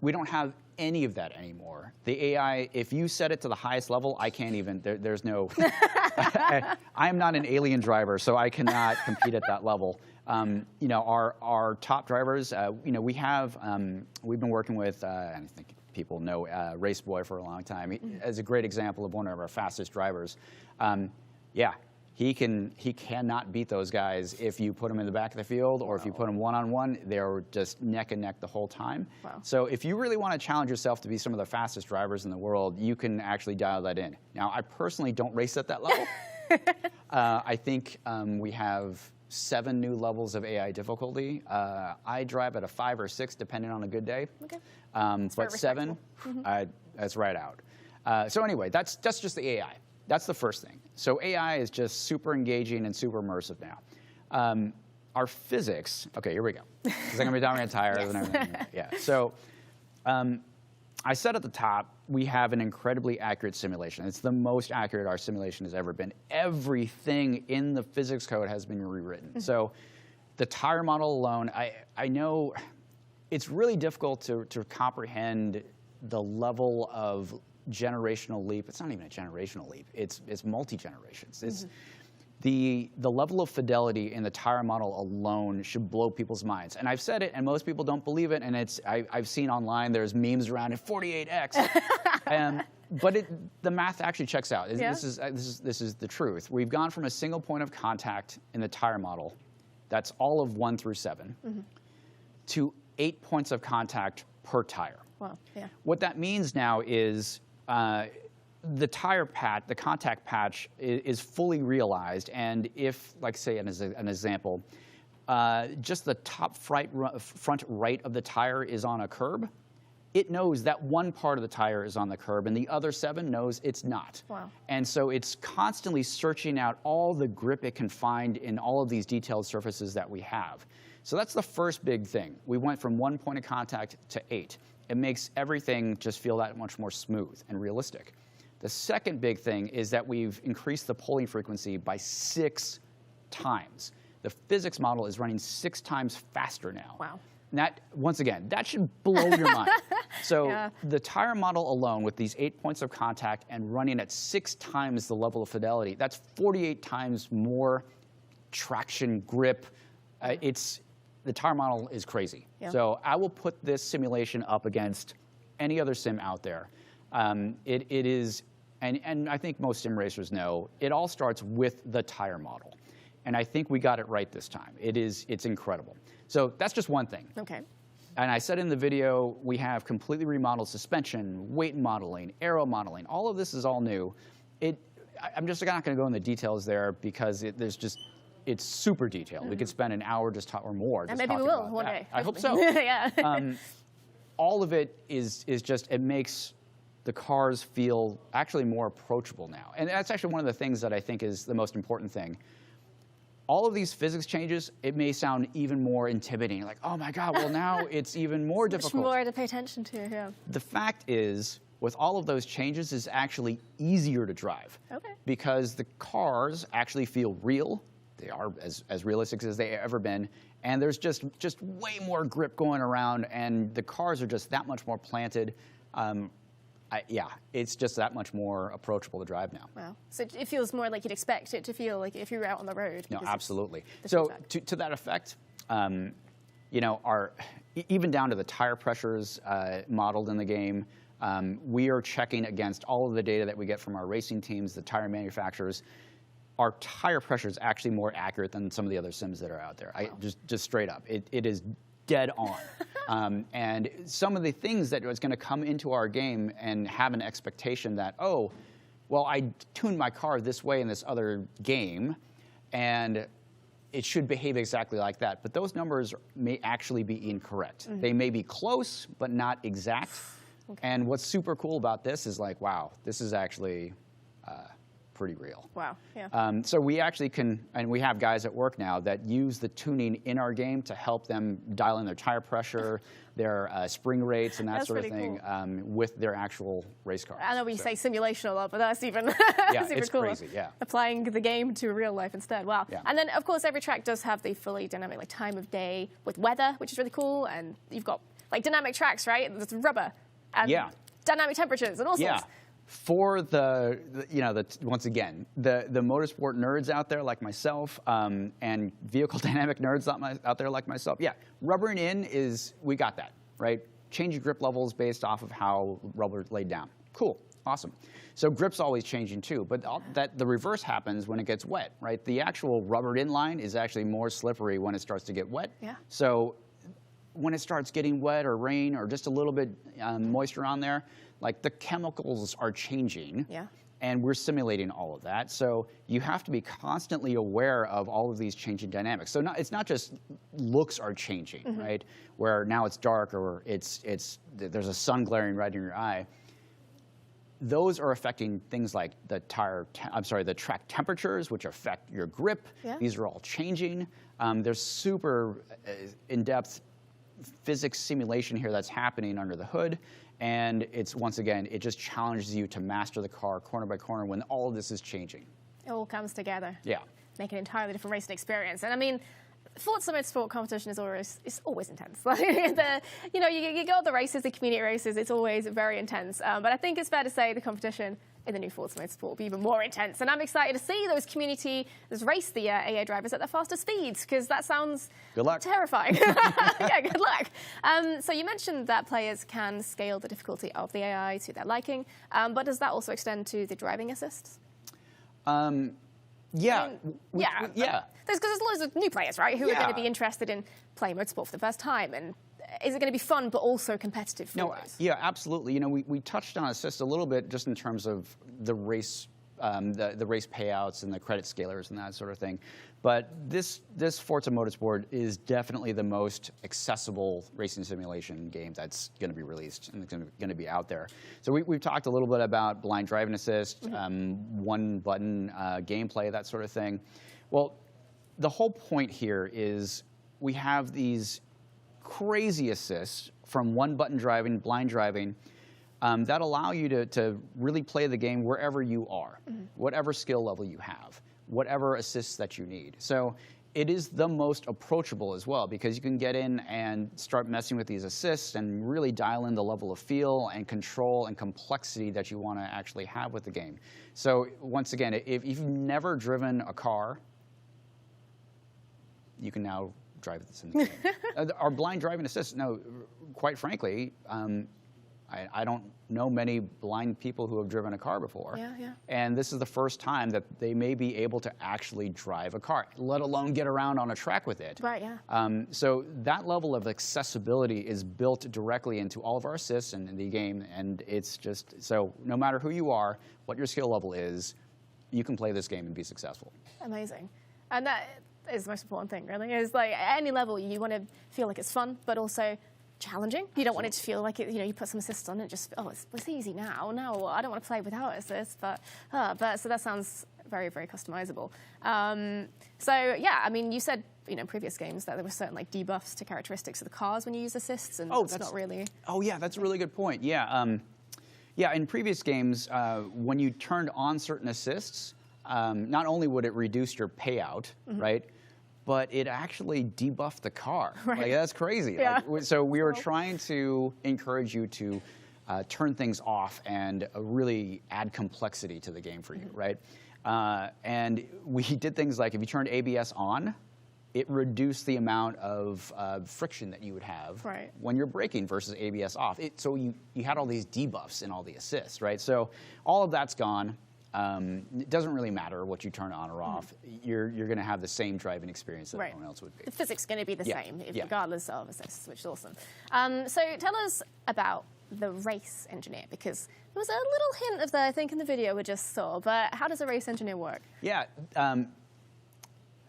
We don't have any of that anymore. The AI, if you set it to the highest level, I can't even, there's no, I am not an alien driver, so I cannot compete at that level. You know, our top drivers, you know, we've been working with, I think people know Race Boy for a long time, as a great example of one of our fastest drivers. Yeah. He cannot beat those guys if you put him in the back of the field, or if you put him one-on-one. They're just neck and neck the whole time. So if you really want to challenge yourself to be some of the fastest drivers in the world, you can actually dial that in. Now, I personally don't race at that level. I think we have 7 new levels of AI difficulty. I drive at a 5 or 6, depending on a good day. But 7, that's right out. So anyway, that's just the AI. That's the first thing. So AI is just super engaging and super immersive now. Our physics, okay, here we go. Because I'm going to be talking about tires and everything. Yeah. So I said at the top, we have an incredibly accurate simulation. It's the most accurate our simulation has ever been. Everything in the physics code has been rewritten. So the tire model alone, I know it's really difficult to comprehend the level of generational leap. It's not even a generational leap. It's multi-generations. It's the level of fidelity in the tire model alone should blow people's minds. And I've said it, and most people don't believe it. And I've seen online there's memes around it, 48x. But the math actually checks out. This is the truth. We've gone from a single point of contact in the tire model, that's all of 1 through 7, to 8 points of contact per tire. Wow. Yeah. What that means now is the tire patch, the contact patch, is fully realized. And if, like say, as an example, just the top front right of the tire is on a curb, it knows that one part of the tire is on the curb, and the other 7 knows it's not. Wow. And so it's constantly searching out all the grip it can find in all of these detailed surfaces that we have. So that's the first big thing. We went from 1 point of contact to 8. It makes everything just feel that much more smooth and realistic. The second big thing is that we've increased the polling frequency by 6 times. The physics model is running 6 times faster now. Wow. And that, once again, that should blow your mind. So the tire model alone, with these 8 points of contact and running at 6 times the level of fidelity, that's 48 times more traction, grip. The tire model is crazy. So I will put this simulation up against any other sim out there. It is, and I think most sim racers know, it all starts with the tire model. And I think we got it right this time. It's incredible. So that's just one thing. Okay. And I said in the video, we have completely remodeled suspension, weight modeling, aero modeling. All of this is all new. I'm just not going to go into the details there because it's super detailed. We could spend an hour or more just and maybe talking we will about one that. day. I hope so. All of it is just, it makes the cars feel actually more approachable now. And that's actually one of the things that I think is the most important thing. all of these physics changes, it may sound even more intimidating. Like, oh my God, well now it's even more difficult. Much more to pay attention to, yeah. The fact is, with all of those changes, it's actually easier to drive. Okay. Because the cars actually feel real. They are as realistic as they've ever been. And there's just way more grip going around, and the cars are just that much more planted. Yeah, it's just that much more approachable to drive now. Wow. So it feels more like you'd expect it to feel like if you were out on the road. No, absolutely. So to that effect, you know, even down to the tire pressures modeled in the game, we are checking against all of the data that we get from our racing teams, the tire manufacturers. Our tire pressure is actually more accurate than some of the other sims that are out there. Wow. Just straight up, it is dead on. And some of the things that was going to come into our game and have an expectation that, oh, well, I tuned my car this way in this other game, and it should behave exactly like that. But those numbers may actually be incorrect. Mm-hmm. They may be close, but not exact. Okay. And what's super cool about this is like, wow, this is actually pretty real. Wow, yeah. So we actually can, and we have guys at work now that use the tuning in our game to help them dial in their tire pressure, their spring rates, and that sort of thing with their actual race car. I know we say simulation a lot, but that's even yeah, super it's cool. Crazy, yeah. Applying the game to real life instead. Wow. Yeah. And then, of course, every track does have the fully dynamic like time of day with weather, which is really cool. And you've got like dynamic tracks, right? There's rubber and dynamic temperatures and all sorts. Yeah. For you know, once again, the motorsport nerds out there like myself, and vehicle dynamic nerds out there like myself, yeah, rubbering in we got that, right? Changing grip levels based off of how rubber laid down. Cool, awesome. So grip's always changing too, but the reverse happens when it gets wet, right? The actual rubbered in line is actually more slippery when it starts to get wet. Yeah. So when it starts getting wet or rain or just a little bit moisture on there, like the chemicals are changing, and we're simulating all of that. So you have to be constantly aware of all of these changing dynamics. So it's not just looks are changing, right? Where now it's dark or there's a sun glaring right in your eye. Those are affecting things like the track temperatures, which affect your grip. Yeah. These are all changing. There's super in-depth physics simulation here that's happening under the hood. And it's, once again, it just challenges you to master the car corner by corner when all of this is changing. It all comes together. Yeah. Make an entirely different racing experience. And I mean, Forza Motorsport competition is always intense. You know, you go to the races, the community races, it's always very intense. But I think it's fair to say the competition in the new Forza Motorsport will be even more intense. And I'm excited to see those race the AA drivers at their faster speeds, because that sounds terrifying. Yeah, good luck. So you mentioned that players can scale the difficulty of the AI to their liking, but does that also extend to the driving assists? Yeah. Yeah. Because there's loads of new players, right, who are going to be interested in playing motorsport for the first time. And is it going to be fun but also competitive for us? Yeah, absolutely. You know, we touched on assist a little bit just in terms of the race, the race payouts and the credit scalers and that sort of thing. But this Forza Motorsport is definitely the most accessible racing simulation game that's going to be released and it's going to be out there. So we've talked a little bit about blind driving assist, one-button gameplay, that sort of thing. Well, the whole point here is we have these crazy assists from one-button driving, blind driving, that allow you to really play the game wherever you are, whatever skill level you have, whatever assists that you need. So it is the most approachable as well, because you can get in and start messing with these assists and really dial in the level of feel and control and complexity that you want to actually have with the game. So once again, if you've never driven a car, you can now drive this in the game. Our blind driving assist, no, quite frankly, I don't know many blind people who have driven a car before. Yeah. And this is the first time that they may be able to actually drive a car, let alone get around on a track with it. Right, yeah. So that level of accessibility is built directly into all of our assists in the game, and it's just, so no matter who you are, what your skill level is, you can play this game and be successful. Amazing. And that is the most important thing, really. Is like at any level, you want to feel like it's fun, but also challenging. You don't want it to feel like you put some assists on it, just it's easy now. No, I don't want to play without assists, but so that sounds very, very customizable. So yeah, I mean, you said in previous games that there were certain like debuffs to characteristics of the cars when you use assists, and that's not really. Oh yeah, that's a really good point. Yeah, yeah. In previous games, when you turned on certain assists, not only would it reduce your payout, right, but it actually debuffed the car. Right. Like, that's crazy. Yeah. Like, so we were trying to encourage you to turn things off and really add complexity to the game for you, right? And we did things like if you turned ABS on, it reduced the amount of friction that you would have when you're braking versus ABS off. So you had all these debuffs and all the assists, right? So all of that's gone. It doesn't really matter what you turn on or off. You're going to have the same driving experience that everyone else would be. The physics is going to be the same, regardless of assists, which is awesome. So tell us about the race engineer, because there was a little hint of that, I think, in the video we just saw. But how does a race engineer work? Yeah.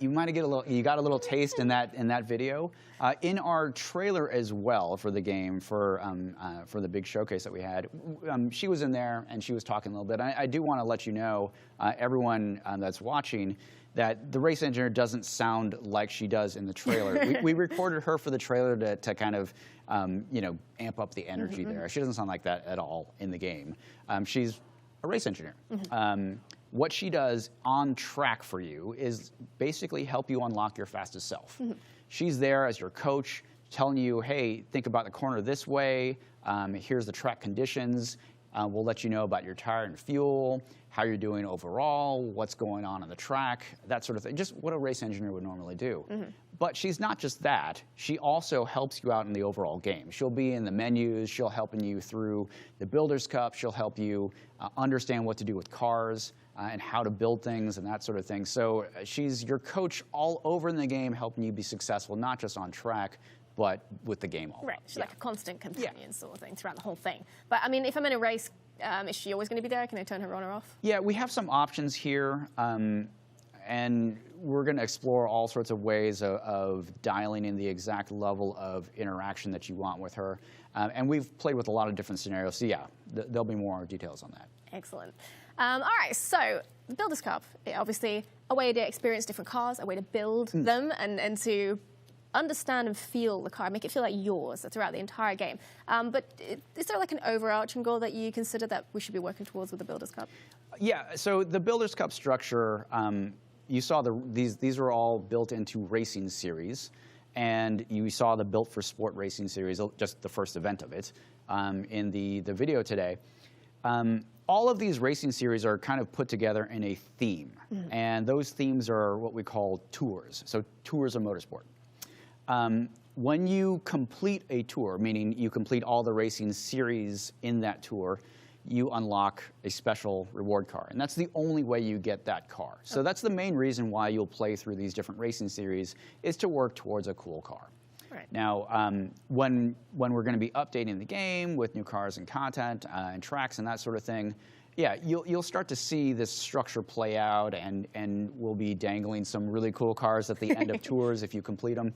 You might get you got a little taste in that video. In our trailer as well for the game, for the big showcase that we had, she was in there and she was talking a little bit. I do want to let you know, everyone that's watching, that the race engineer doesn't sound like she does in the trailer. we recorded her for the trailer to kind of amp up the energy there. She doesn't sound like that at all in the game. She's a race engineer. What she does on track for you is basically help you unlock your fastest self. She's there as your coach, telling you, hey, think about the corner this way. Here's the track conditions. We'll let you know about your tire and fuel, how you're doing overall, what's going on the track, that sort of thing. Just what a race engineer would normally do. But she's not just that. She also helps you out in the overall game. She'll be in the menus. She'll help you through the Builders Cup. She'll help you understand what to do with cars and how to build things and that sort of thing. So she's your coach all over in the game, helping you be successful, not just on track, but with the game all. Right, she's like a constant companion sort of thing throughout the whole thing. But I mean, if I'm in a race, is she always going to be there? Can I turn her on or off? Yeah, we have some options here. And we're going to explore all sorts of ways of dialing in the exact level of interaction that you want with her. And we've played with a lot of different scenarios. So yeah, there'll be more details on that. Excellent. All right, so the Builders Cup, obviously a way to experience different cars, a way to build them and to understand and feel the car, make it feel like yours throughout the entire game. But is there like an overarching goal that you consider that we should be working towards with the Builders Cup? Yeah, so the Builders Cup structure, you saw these were all built into racing series, and you saw the Built for Sport racing series, just the first event of it, in the video today. All of these racing series are kind of put together in a theme, and those themes are what we call tours, so tours of motorsport. When you complete a tour, meaning you complete all the racing series in that tour, you unlock a special reward car. And that's the only way you get that car. So that's the main reason why you'll play through these different racing series, is to work towards a cool car. Right. Now, when we're going to be updating the game with new cars and content and tracks and that sort of thing, yeah, you'll start to see this structure play out, and we'll be dangling some really cool cars at the end of tours if you complete them.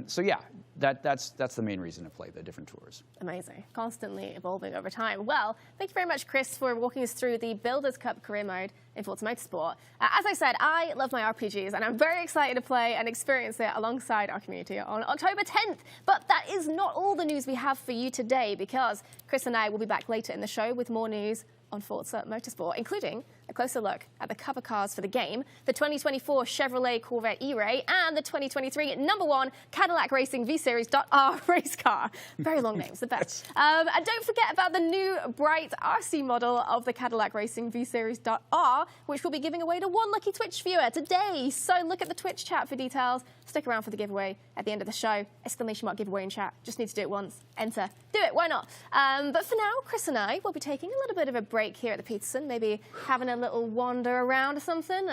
So yeah, that's the main reason to play the different tours. Amazing. Constantly evolving over time. Well, thank you very much, Chris, for walking us through the Builders Cup career mode in Forza Motorsport. As I said, I love my RPGs, and I'm very excited to play and experience it alongside our community on October 10th. But that is not all the news we have for you today, because Chris and I will be back later in the show with more news on Forza Motorsport, including a closer look at the cover cars for the game, the 2024 Chevrolet Corvette E-Ray, and the 2023 #1 Cadillac Racing V-Series.R race car. Very long names, the best. And don't forget about the new bright RC model of the Cadillac Racing V-Series.R, which we'll be giving away to one lucky Twitch viewer today. So look at the Twitch chat for details. Stick around for the giveaway at the end of the show. Exclamation mark giveaway in chat. Just need to do it once. Enter. Do it. Why not? But for now, Chris and I will be taking a little bit of a break here at the Petersen, maybe having a little wander around or something,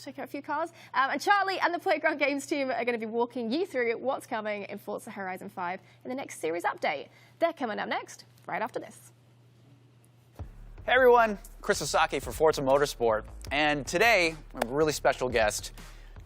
check out a few cars. And Charlie and the Playground Games team are going to be walking you through what's coming in Forza Horizon 5 in the next series update. They're coming up next, right after this. Hey everyone, Chris Esaki for Forza Motorsport, and today we have a really special guest,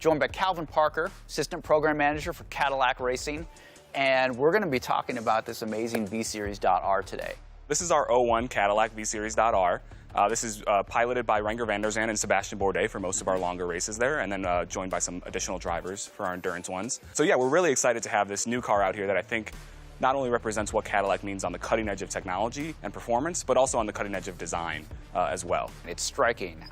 joined by Calvin Parker, Assistant Program Manager for Cadillac Racing, and we're going to be talking about this amazing V-Series.R today. This is our 01 Cadillac V-Series.R. This is piloted by Renger van der Zand and Sebastian Bourdais for most of our longer races there, and then joined by some additional drivers for our endurance ones. So yeah, we're really excited to have this new car out here that I think not only represents what Cadillac means on the cutting edge of technology and performance, but also on the cutting edge of design as well. It's striking.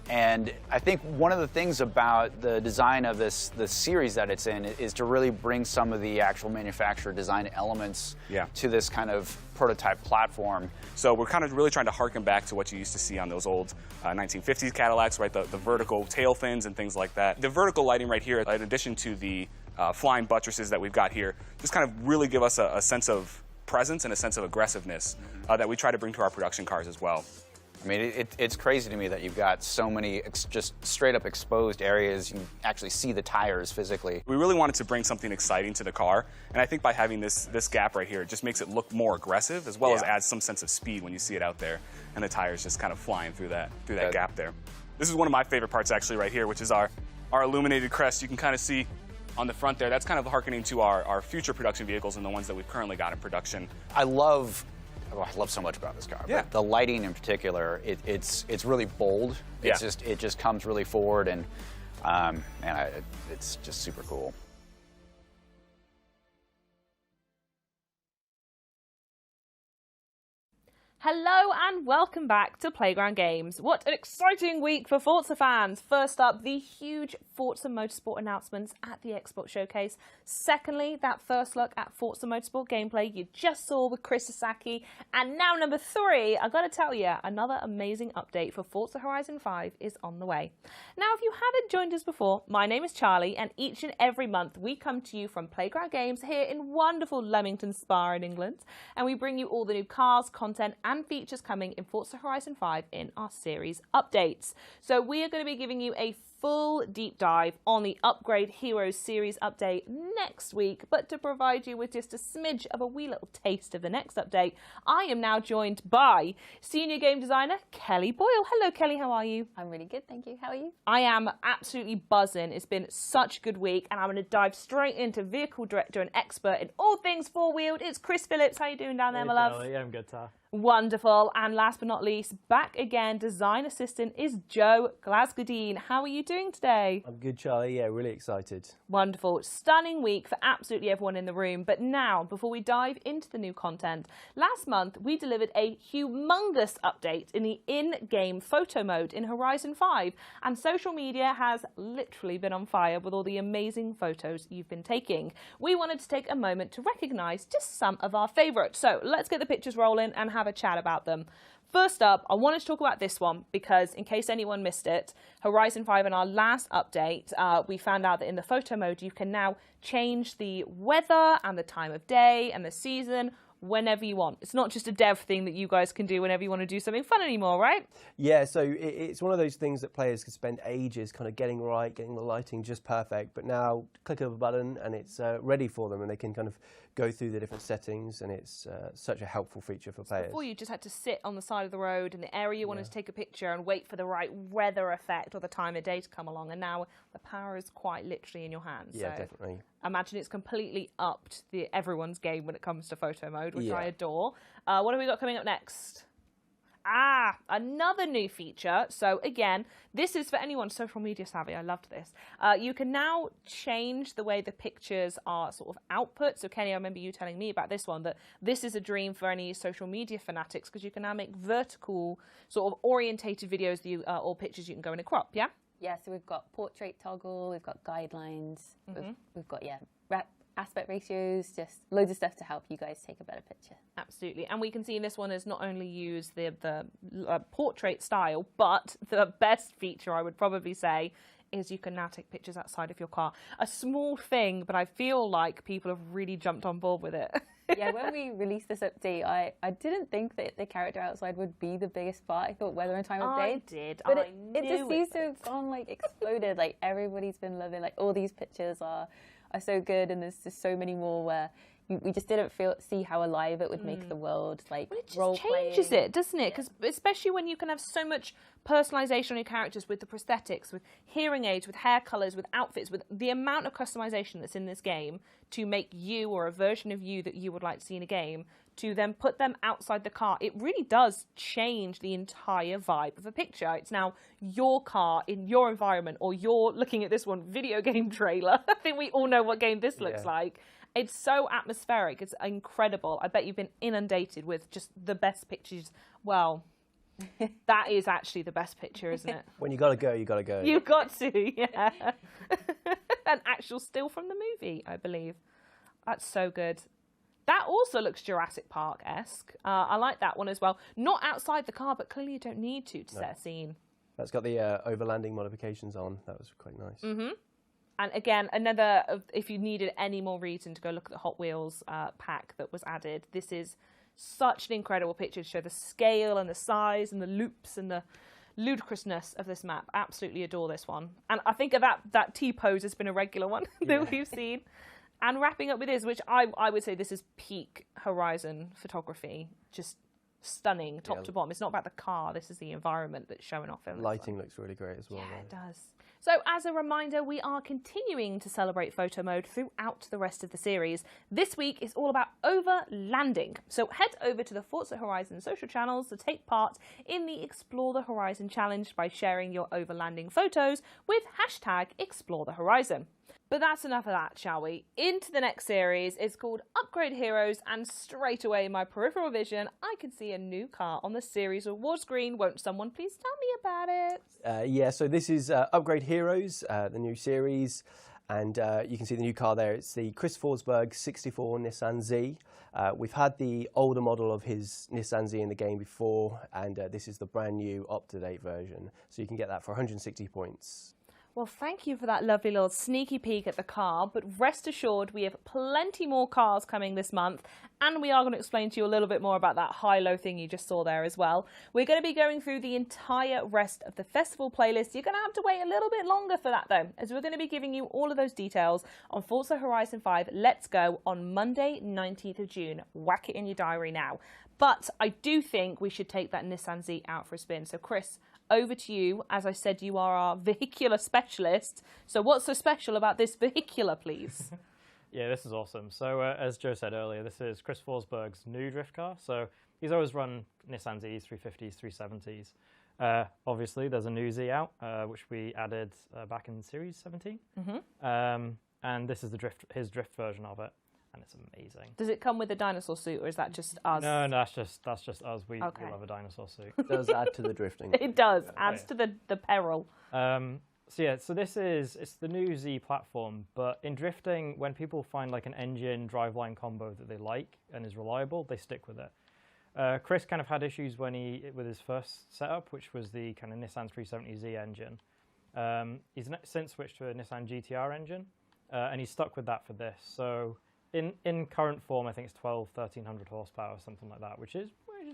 And I think one of the things about the design of the series that it's in is to really bring some of the actual manufacturer design elements to this kind of prototype platform. So we're kind of really trying to harken back to what you used to see on those old 1950s Cadillacs, right? The vertical tail fins and things like that. The vertical lighting right here, in addition to the flying buttresses that we've got here, just kind of really give us a sense of presence and a sense of aggressiveness that we try to bring to our production cars as well. I mean, it's crazy to me that you've got so many just straight up exposed areas. You actually see the tires physically. We really wanted to bring something exciting to the car, and I think by having this gap right here, it just makes it look more aggressive, as well as adds some sense of speed when you see it out there, and the tires just kind of flying through that gap there. This is one of my favorite parts actually right here, which is our illuminated crest. You can kind of see on the front there, that's kind of hearkening to our future production vehicles and the ones that we've currently got in production. I love so much about this car. Yeah. But the lighting in particular, it's really bold. It just comes really forward, and it's just super cool. Hello and welcome back to Playground Games. What an exciting week for Forza fans. First up, the huge Forza Motorsport announcements at the Xbox Showcase. Secondly, that first look at Forza Motorsport gameplay you just saw with Chris Esaki. And now number 3, I gotta tell you, another amazing update for Forza Horizon 5 is on the way. Now, if you haven't joined us before, my name is Charlie, and each and every month we come to you from Playground Games here in wonderful Leamington Spa in England, and we bring you all the new cars, content, and features coming in Forza Horizon 5 in our series updates. So we are going to be giving you a full deep dive on the Upgrade Heroes series update next week, but to provide you with just a smidge of a wee little taste of the next update, I am now joined by senior game designer Kelly Boyle. Hello Kelly, how are you? I'm really good, thank you. How are you? I am absolutely buzzing. It's been such a good week, and I'm going to dive straight into vehicle director and expert in all things four-wheeled. It's Chris Phillips. How you doing down there, my love? Yeah, I'm good, Tar. Wonderful. And last but not least, back again, design assistant is Joe Glasgow-Dean. How are you doing today? I'm good, Charlie. Yeah, really excited. Wonderful. Stunning week for absolutely everyone in the room. But now, before we dive into the new content, last month we delivered a humongous update in the in-game photo mode in Horizon 5. And social media has literally been on fire with all the amazing photos you've been taking. We wanted to take a moment to recognise just some of our favourites. So let's get the pictures rolling and have a chat about them. First up, I wanted to talk about this one because, in case anyone missed it, Horizon 5 in our last update, we found out that in the photo mode you can now change the weather and the time of day and the season whenever you want. It's not just a dev thing that you guys can do whenever you want to do something fun anymore, right? Yeah, so it's one of those things that players could spend ages kind of getting right, getting the lighting just perfect, but now click of a button and it's ready for them, and they can kind of go through the different settings, and it's such a helpful feature for players. Before you just had to sit on the side of the road in the area you wanted to take a picture and wait for the right weather effect or the time of day to come along, and now the power is quite literally in your hands. Yeah, so definitely. I imagine it's completely upped everyone's game when it comes to photo mode, which I adore. What have we got coming up next? Another new feature. So again, this is for anyone social media savvy. I loved this. You can now change the way the pictures are sort of output. So Kenny, I remember you telling me about this one, that this is a dream for any social media fanatics because you can now make vertical sort of orientated videos that you, or pictures you can go in a crop, yeah? Yeah, so we've got portrait toggle, we've got guidelines, we've got, aspect ratios, just loads of stuff to help you guys take a better picture. Absolutely. And we can see in this one is not only use the portrait style, but the best feature I would probably say is you can now take pictures outside of your car. A small thing, but I feel like people have really jumped on board with it. Yeah, when we released this update, I didn't think that the character outside would be the biggest part. I thought weather and time of day. I did. But it just seems to have gone, like, exploded. Like, everybody's been loving, like, all these pictures are so good, and there's just so many more where we just didn't see how alive it would make the world, like Well, it just role changes playing. it, doesn't it? Because especially when you can have so much personalization on your characters with the prosthetics, with hearing aids, with hair colors, with outfits, with the amount of customization that's in this game to make you or a version of you that you would like to see in a game, to then put them outside the car, it really does change the entire vibe of a picture. It's now your car in your environment, or you're looking at this one video game trailer. I think we all know what game this looks like. It's so atmospheric. It's incredible. I bet you've been inundated with just the best pictures. Well, that is actually the best picture, isn't it? When you gotta go, you gotta go. You've got to, yeah. An actual still from the movie, I believe. That's so good. That also looks Jurassic Park-esque. I like that one as well. Not outside the car, but clearly you don't need to set a scene. That's got the overlanding modifications on. That was quite nice. Mm-hmm. And again, another, if you needed any more reason to go look at the Hot Wheels pack that was added, this is such an incredible picture to show the scale and the size and the loops and the ludicrousness of this map. Absolutely adore this one. And I think that T-pose has been a regular one that we've seen. And wrapping up with this, which I would say this is peak Horizon photography. Just stunning, top to bottom. It's not about the car. This is the environment that's showing off. Lighting looks really great as well. Yeah, it does. So as a reminder, we are continuing to celebrate photo mode throughout the rest of the series. This week is all about overlanding. So head over to the Forza Horizon social channels to take part in the Explore the Horizon challenge by sharing your overlanding photos with hashtag Explore the Horizon. But that's enough of that, shall we? Into the next series. It's called Upgrade Heroes, and straight away in my peripheral vision, I can see a new car on the series award screen. Won't someone please tell me about it? Yeah, so this is Upgrade Heroes, the new series, and you can see the new car there. It's the Chris Forsberg 64 Nissan Z. We've had the older model of his Nissan Z in the game before, and this is the brand new up-to-date version. So you can get that for 160 points. Well, thank you for that lovely little sneaky peek at the car, but rest assured we have plenty more cars coming this month, and we are going to explain to you a little bit more about that HiLow thing you just saw there as well. We're going to be going through the entire rest of the festival playlist. You're going to have to wait a little bit longer for that though, as we're going to be giving you all of those details on Forza Horizon 5 Let's Go on Monday, 19th of June. Whack it in your diary now. But I do think we should take that Nissan Z out for a spin. So Chris, over to you. As I said, you are our vehicular specialist. So what's so special about this vehicular, please? Yeah, this is awesome. So as Joe said earlier, this is Chris Forsberg's new drift car. So he's always run Nissan Zs, 350s, 370s. Obviously, there's a new Z out, which we added back in Series 17. Mm-hmm. And this is his drift version of it. And it's amazing. Does it come with a dinosaur suit, or is that just us? No, that's just us. We love a dinosaur suit. It does add to the drifting. It does. Adds to the peril. So it's the new Z platform, but in drifting, when people find like an engine driveline combo that they like and is reliable, they stick with it. Chris kind of had issues with his first setup, which was the kind of Nissan 370Z engine. He's since switched to a Nissan GT-R engine, and he's stuck with that for this. So in current form, I think it's 1,300 horsepower, something like that, which is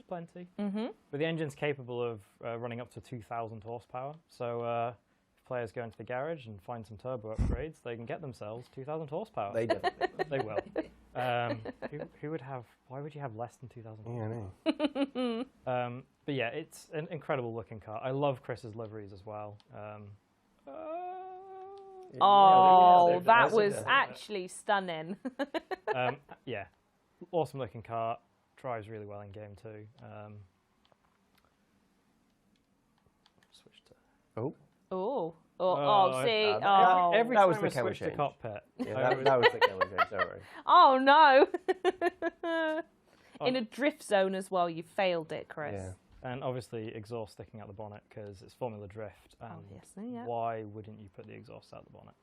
plenty. Mm-hmm. But the engine's capable of running up to 2,000 horsepower. So if players go into the garage and find some turbo upgrades, they can get themselves 2,000 horsepower. They definitely They will. Who would have? Why would you have less than 2,000? Yeah, I know. But yeah, it's an incredible looking car. I love Chris's liveries as well. That was actually stunning. Yeah, awesome looking car. Drives really well in game too. Switch to. Every that time was the I camera switched to change. cockpit. Yeah, that was the camera change. Don't worry. Oh no! In a drift zone as well, you failed it, Chris. Yeah. And obviously exhaust sticking out the bonnet because it's Formula Drift. And obviously, yeah. Why wouldn't you put the exhaust out the bonnet?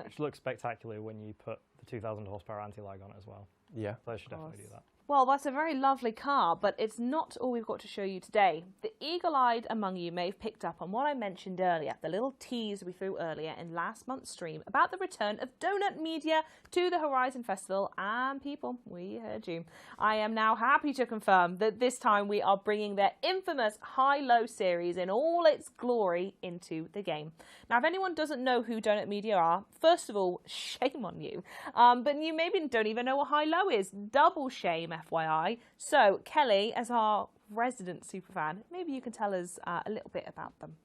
Which looks spectacular when you put the 2,000 horsepower anti-lag on it as well. Yeah. So I should definitely do that. Well, that's a very lovely car, but it's not all we've got to show you today. The eagle-eyed among you may have picked up on what I mentioned earlier, the little tease we threw earlier in last month's stream about the return of Donut Media to the Horizon Festival, and people, we heard you. I am now happy to confirm that this time we are bringing their infamous HiLow series in all its glory into the game. Now, if anyone doesn't know who Donut Media are, first of all, shame on you. But you maybe don't even know what HiLow is. Double shame, FYI. So, Kelly, as our resident superfan, maybe you can tell us a little bit about them.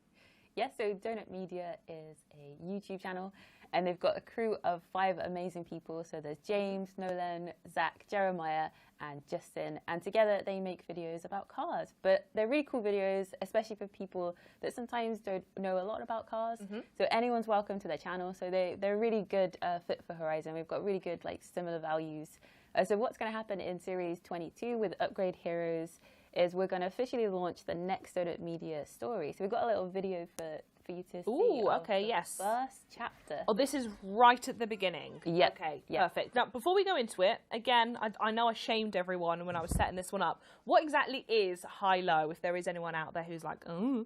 Yeah, so Donut Media is a YouTube channel, and they've got a crew of 5 amazing people. So there's James, Nolan, Zach, Jeremiah, and Justin, and together they make videos about cars. But they're really cool videos, especially for people that sometimes don't know a lot about cars. So anyone's welcome to their channel. So they're a really good fit for Horizon. We've got really good, like, similar values. So what's going to happen in Series 22 with Upgrade Heroes is we're going to officially launch the next Donut Media story. So we've got a little video for you to see. Ooh, okay, yes. First chapter. Oh, this is right at the beginning. Yeah. Okay, yep. Perfect. Now, before we go into it, again, I know I shamed everyone when I was setting this one up. What exactly is HiLow, if there is anyone out there who's like, oh?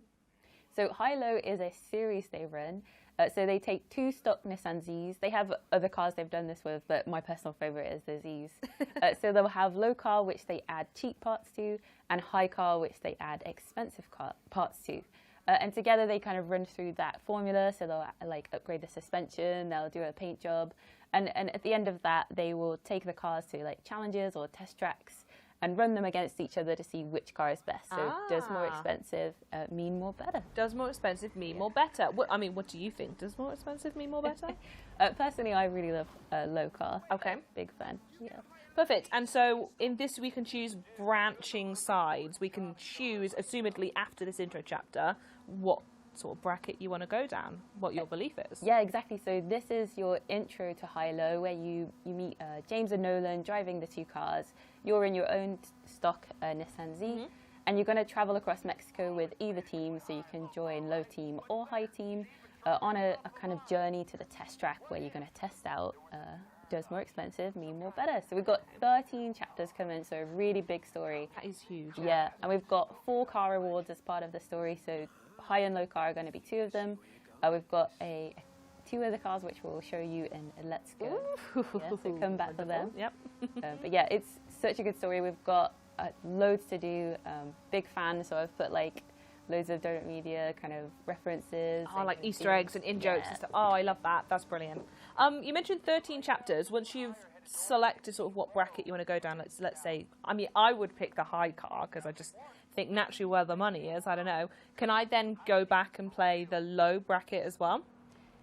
So HiLow is a series they run. So they take 2 stock Nissan Zs. They have other cars they've done this with, but my personal favorite is the Zs. So they'll have low car, which they add cheap parts to, and high car, which they add expensive parts to. And together they kind of run through that formula. So they'll like upgrade the suspension, they'll do a paint job, and at the end of that, they will take the cars to like challenges or test tracks and run them against each other to see which car is best. So does more expensive mean more better? Does more expensive mean more better? What do you think? Does more expensive mean more better? Personally, I really love low car. Okay. Big fan. Yeah. Perfect. And so in this, we can choose branching sides. We can choose, assumedly after this intro chapter, what sort of bracket you want to go down, what your belief is. Yeah, exactly. So this is your intro to HiLow, where you meet James and Nolan driving the 2 cars. You're in your own stock Nissan Z, and you're going to travel across Mexico with either team, so you can join low team or high team on a kind of journey to the test track where you're going to test out does more expensive mean more better. So we've got 13 chapters coming, so a really big story. That is huge. Yeah, and we've got 4 car rewards as part of the story, so high and low car are going to be 2 of them. We've got 2 other cars which we'll show you in Let's Go. Yeah, so come back for them. Yep. But yeah, it's such a good story. We've got loads to do. Big fan, so I've put like loads of Donut Media kind of references. Oh, like Easter eggs and in-jokes and stuff. Oh, I love that. That's brilliant. You mentioned 13 chapters. Once you've selected sort of what bracket you want to go down, let's say, I mean, I would pick the high car because I just think naturally where the money is. I don't know. Can I then go back and play the low bracket as well?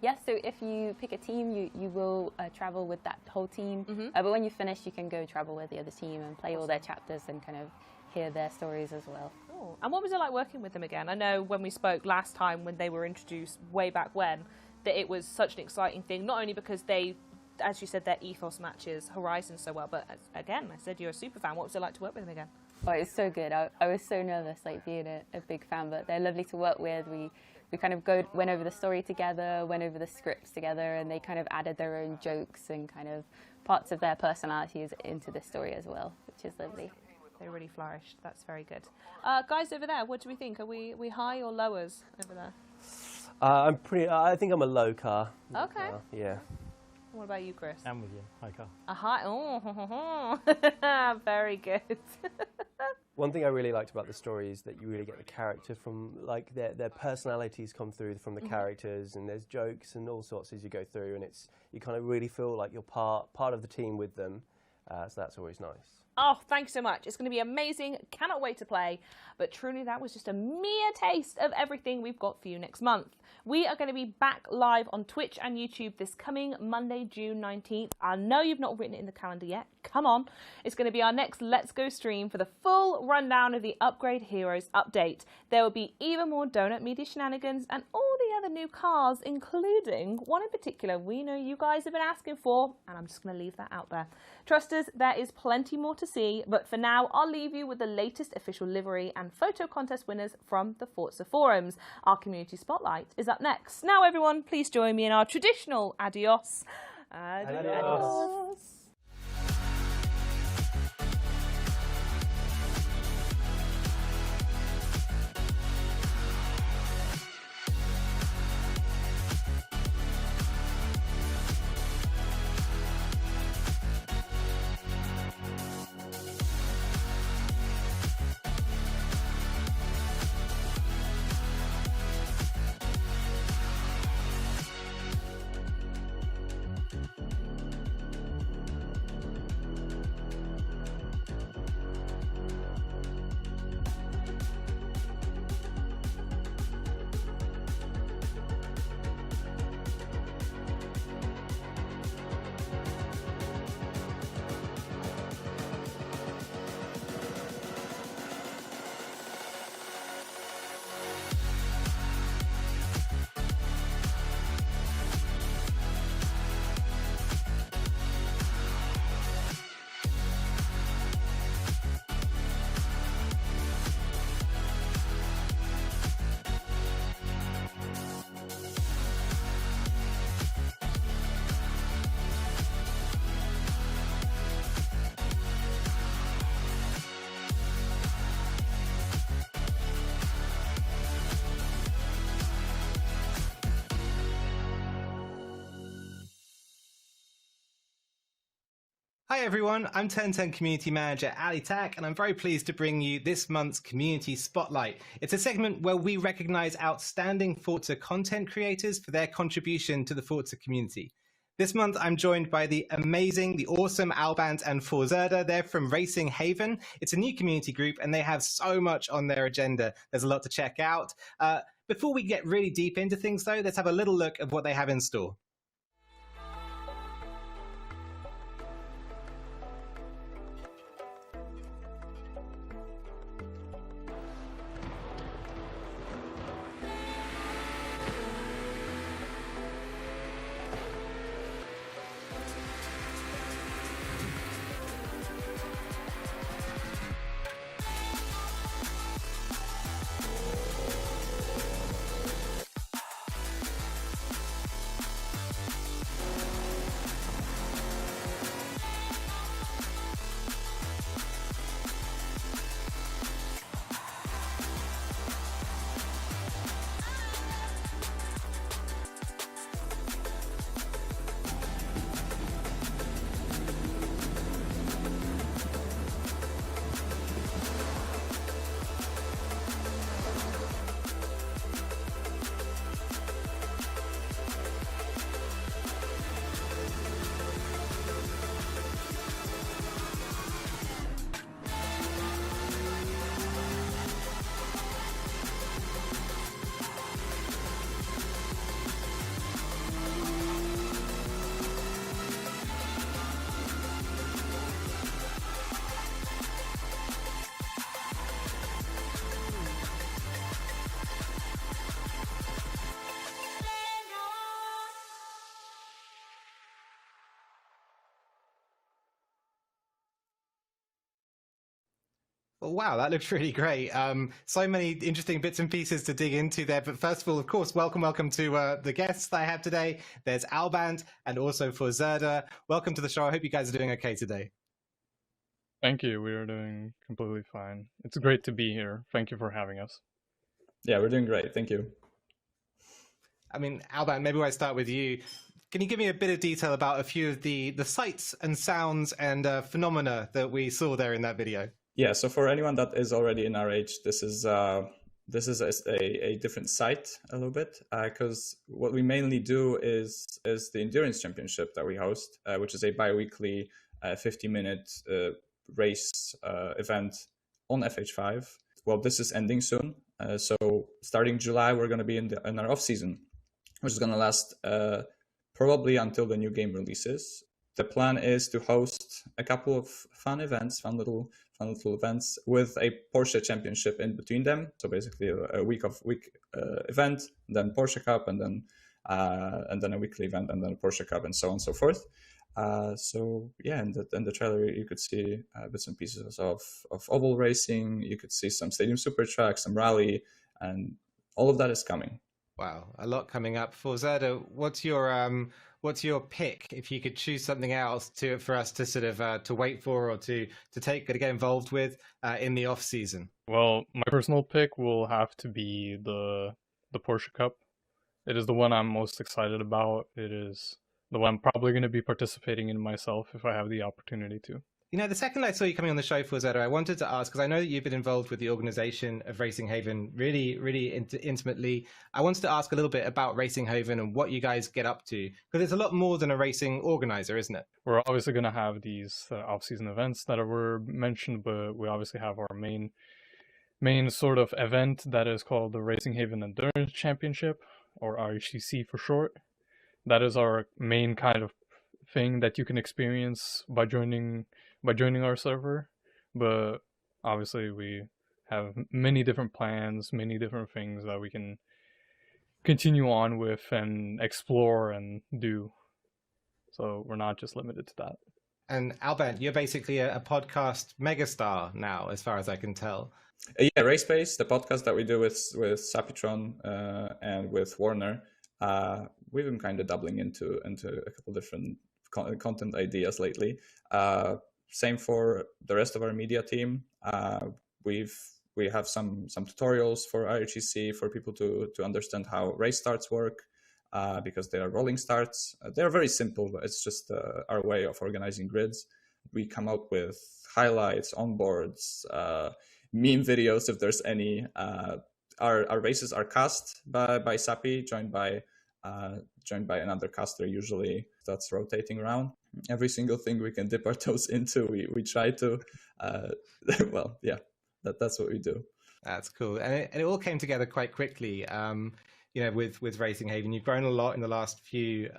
Yes, so if you pick a team, you will travel with that whole team. But when you finish, you can go travel with the other team and play all their chapters and kind of hear their stories as well. Oh. And what was it like working with them again? I know when we spoke last time when they were introduced way back when, that it was such an exciting thing, not only because they, as you said, their ethos matches Horizon so well, but again, I said you're a super fan. What was it like to work with them again? Oh, it was so good. I was so nervous, like being a big fan, but they're lovely to work with. We kind of went over the story together, went over the scripts together, and they kind of added their own jokes and kind of parts of their personalities into the story as well, which is lovely. They really flourished. That's very good. Guys over there, what do we think? Are we high or lowers over there? I think I'm a low car. Okay. Yeah. What about you, Chris? I'm with you. High car. A high. Oh, very good. One thing I really liked about the story is that you really get the character from, like, their personalities come through from the characters, and there's jokes and all sorts as you go through, and you kind of really feel like you're part of the team with them. So that's always nice. Oh, thanks so much. It's going to be amazing. Cannot wait to play. But truly, that was just a mere taste of everything we've got for you next month. We are going to be back live on Twitch and YouTube this coming Monday, June 19th. I know you've not written it in the calendar yet. Come on. It's going to be our next Let's Go stream for the full rundown of the Upgrade Heroes update. There will be even more Donut Media shenanigans and all the other new cars, including one in particular we know you guys have been asking for, and I'm just going to leave that out there. Trust us, there is plenty more to see, but for now, I'll leave you with the latest official livery and photo contest winners from the Forza forums. Our community spotlight is up next. Now, everyone, please join me in our traditional adios. Adios. Hi everyone, I'm 1010 Community Manager Ali Tak, and I'm very pleased to bring you this month's Community Spotlight. It's a segment where we recognise outstanding Forza content creators for their contribution to the Forza community. This month, I'm joined by the amazing, the awesome Albant and Forzerda. They're from Racing Haven. It's a new community group, and they have so much on their agenda. There's a lot to check out. Before we get really deep into things, though, let's have a little look at what they have in store. Well, wow, that looks really great. So many interesting bits and pieces to dig into there. But first of all, of course, welcome to the guests that I have today. There's Albant and also Forzerda. Welcome to the show. I hope you guys are doing okay today. Thank you. We are doing completely fine. It's great to be here. Thank you for having us. Yeah, we're doing great. Thank you. I mean, Albant, maybe I start with you. Can you give me a bit of detail about a few of the sights and sounds and phenomena that we saw there in that video? Yeah, so for anyone that is already in our age, this is a different site a little bit, because what we mainly do is the Endurance Championship that we host, which is a bi-weekly 50-minute race event on FH5. Well, this is ending soon. So starting July, we're going to be in our off-season, which is going to last probably until the new game releases. The plan is to host a couple of fun little events with a Porsche Championship in between them. So basically a week event, then Porsche Cup, and then a weekly event, and then a Porsche Cup, and so on and so forth. So yeah, in the trailer you could see bits and pieces of oval racing. You could see some stadium super track, some rally, and all of that is coming. Wow, a lot coming up. Forzerda, what's your pick if you could choose something else for us to sort of to wait for or to get involved with in the off season? Well, my personal pick will have to be the Porsche Cup. It is the one I'm most excited about. It is the one I'm probably going to be participating in myself if I have the opportunity to. You know, the second I saw you coming on the show, Forzerda, I wanted to ask, because I know that you've been involved with the organization of Racing Haven really, really intimately. I wanted to ask a little bit about Racing Haven and what you guys get up to, because it's a lot more than a racing organizer, isn't it? We're obviously going to have these off-season events that were mentioned, but we obviously have our main sort of event that is called the Racing Haven Endurance Championship, or RHCC for short. That is our main kind of thing that you can experience by joining our server. But obviously we have many different plans, many different things that we can continue on with and explore and do. So we're not just limited to that. And Albert, you're basically a podcast megastar now, as far as I can tell. Yeah, Race Space, the podcast that we do with Sapitron and with Warner, we've been kind of doubling into a couple different content ideas lately. Same for the rest of our media team. We have some tutorials for RHEC for people to understand how race starts work, because they are rolling starts. They're very simple, but it's just our way of organizing grids. we come out with highlights, onboards, meme videos if there's any. Our races are cast by Sapi, joined by another caster usually that's rotating around. Every single thing we can dip our toes into, we try to. Well, yeah, that's what we do. That's cool, and it all came together quite quickly. With Racing Haven, you've grown a lot in the last few,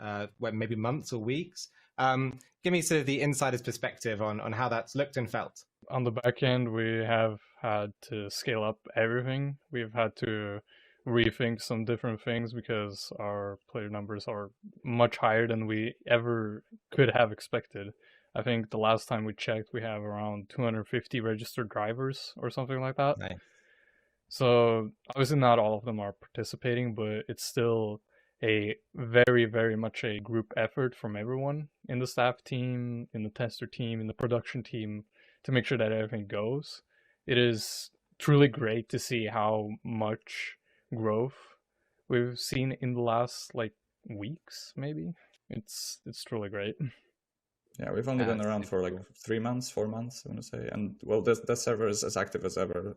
maybe months or weeks. Give me sort of the insider's perspective on how that's looked and felt. On the back end, we have had to scale up everything. We've had to rethink some different things because our player numbers are much higher than we ever could have expected. I think the last time we checked, we have around 250 registered drivers or something like that. Nice. So obviously not all of them are participating, but it's still a very, very much a group effort from everyone in the staff team, in the tester team, in the production team to make sure that everything goes. It is truly great to see how much growth we've seen in the last weeks, maybe. It's truly great. Yeah, we've only been around for 3 months, 4 months, I want to say. And well, the server is as active as ever.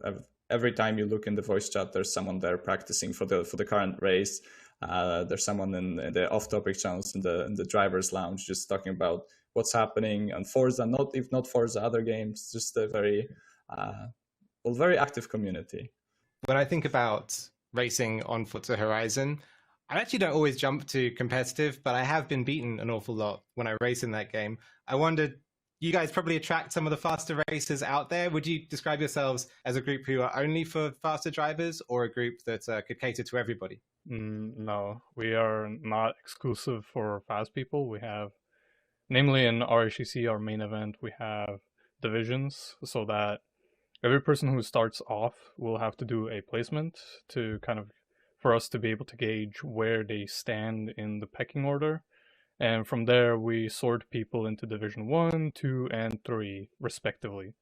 Every time you look in the voice chat, there's someone there practicing for the current race. There's someone in the off-topic channels in the driver's lounge just talking about what's happening on Forza, if not Forza, other games. Just a very active community. When I think about racing on Forza Horizon, I actually don't always jump to competitive, but I have been beaten an awful lot when I race in that game. I wondered, you guys probably attract some of the faster racers out there. Would you describe yourselves as a group who are only for faster drivers or a group that could cater to everybody? No, we are not exclusive for fast people. We have, namely in RHCC, our main event, we have divisions so that every person who starts off will have to do a placement to for us to be able to gauge where they stand in the pecking order. And from there, we sort people into Division 1, 2, and 3, respectively.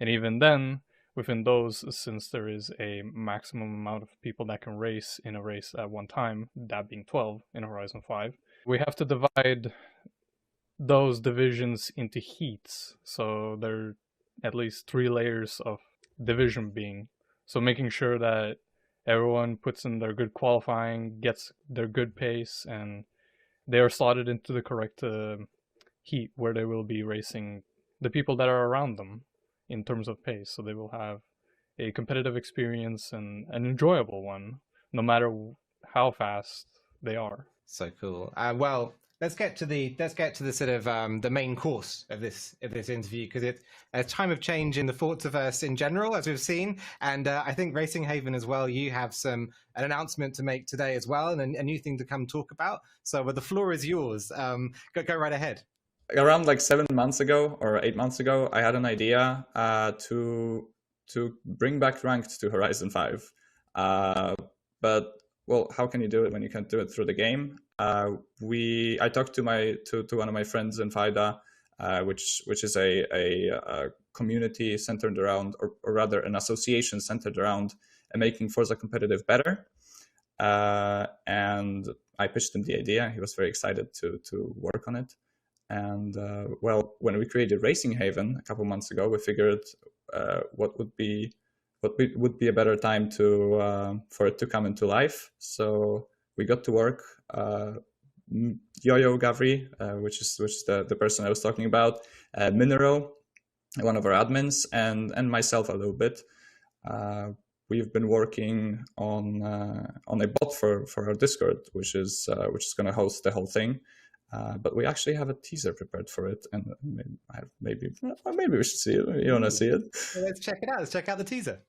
And even then, within those, since there is a maximum amount of people that can race in a race at one time, that being 12 in Horizon 5, we have to divide those divisions into heats. So there are at least 3 layers of division being. So making sure that everyone puts in their good qualifying, gets their good pace, and they are slotted into the correct heat where they will be racing the people that are around them in terms of pace. So they will have a competitive experience and an enjoyable one, no matter how fast they are. So cool. Well, let's get to the sort of the main course of this interview, because it's a time of change in the Forzaverse in general, as we've seen, and I think Racing Haven as well. You have an announcement to make today as well, and a new thing to come talk about. So, the floor is yours. Go right ahead. Around 7 months ago or 8 months ago, I had an idea to bring back ranked to Horizon 5, but well, how can you do it when you can't do it through the game? I talked to one of my friends in FIDA, which is a community centered around, or rather an association centered around making Forza competitive better. And I pitched him the idea. He was very excited to work on it. And well, when we created Racing Haven a couple months ago, we figured what would be a better time for it to come into life. So we got to work. Yo-Yo Gavri, which is the person I was talking about, Minero, one of our admins, and myself a little bit. We've been working on a bot for our Discord, which is going to host the whole thing. But we actually have a teaser prepared for it, and maybe we should see it. You want to see it? Well, let's check it out. Let's check out the teaser.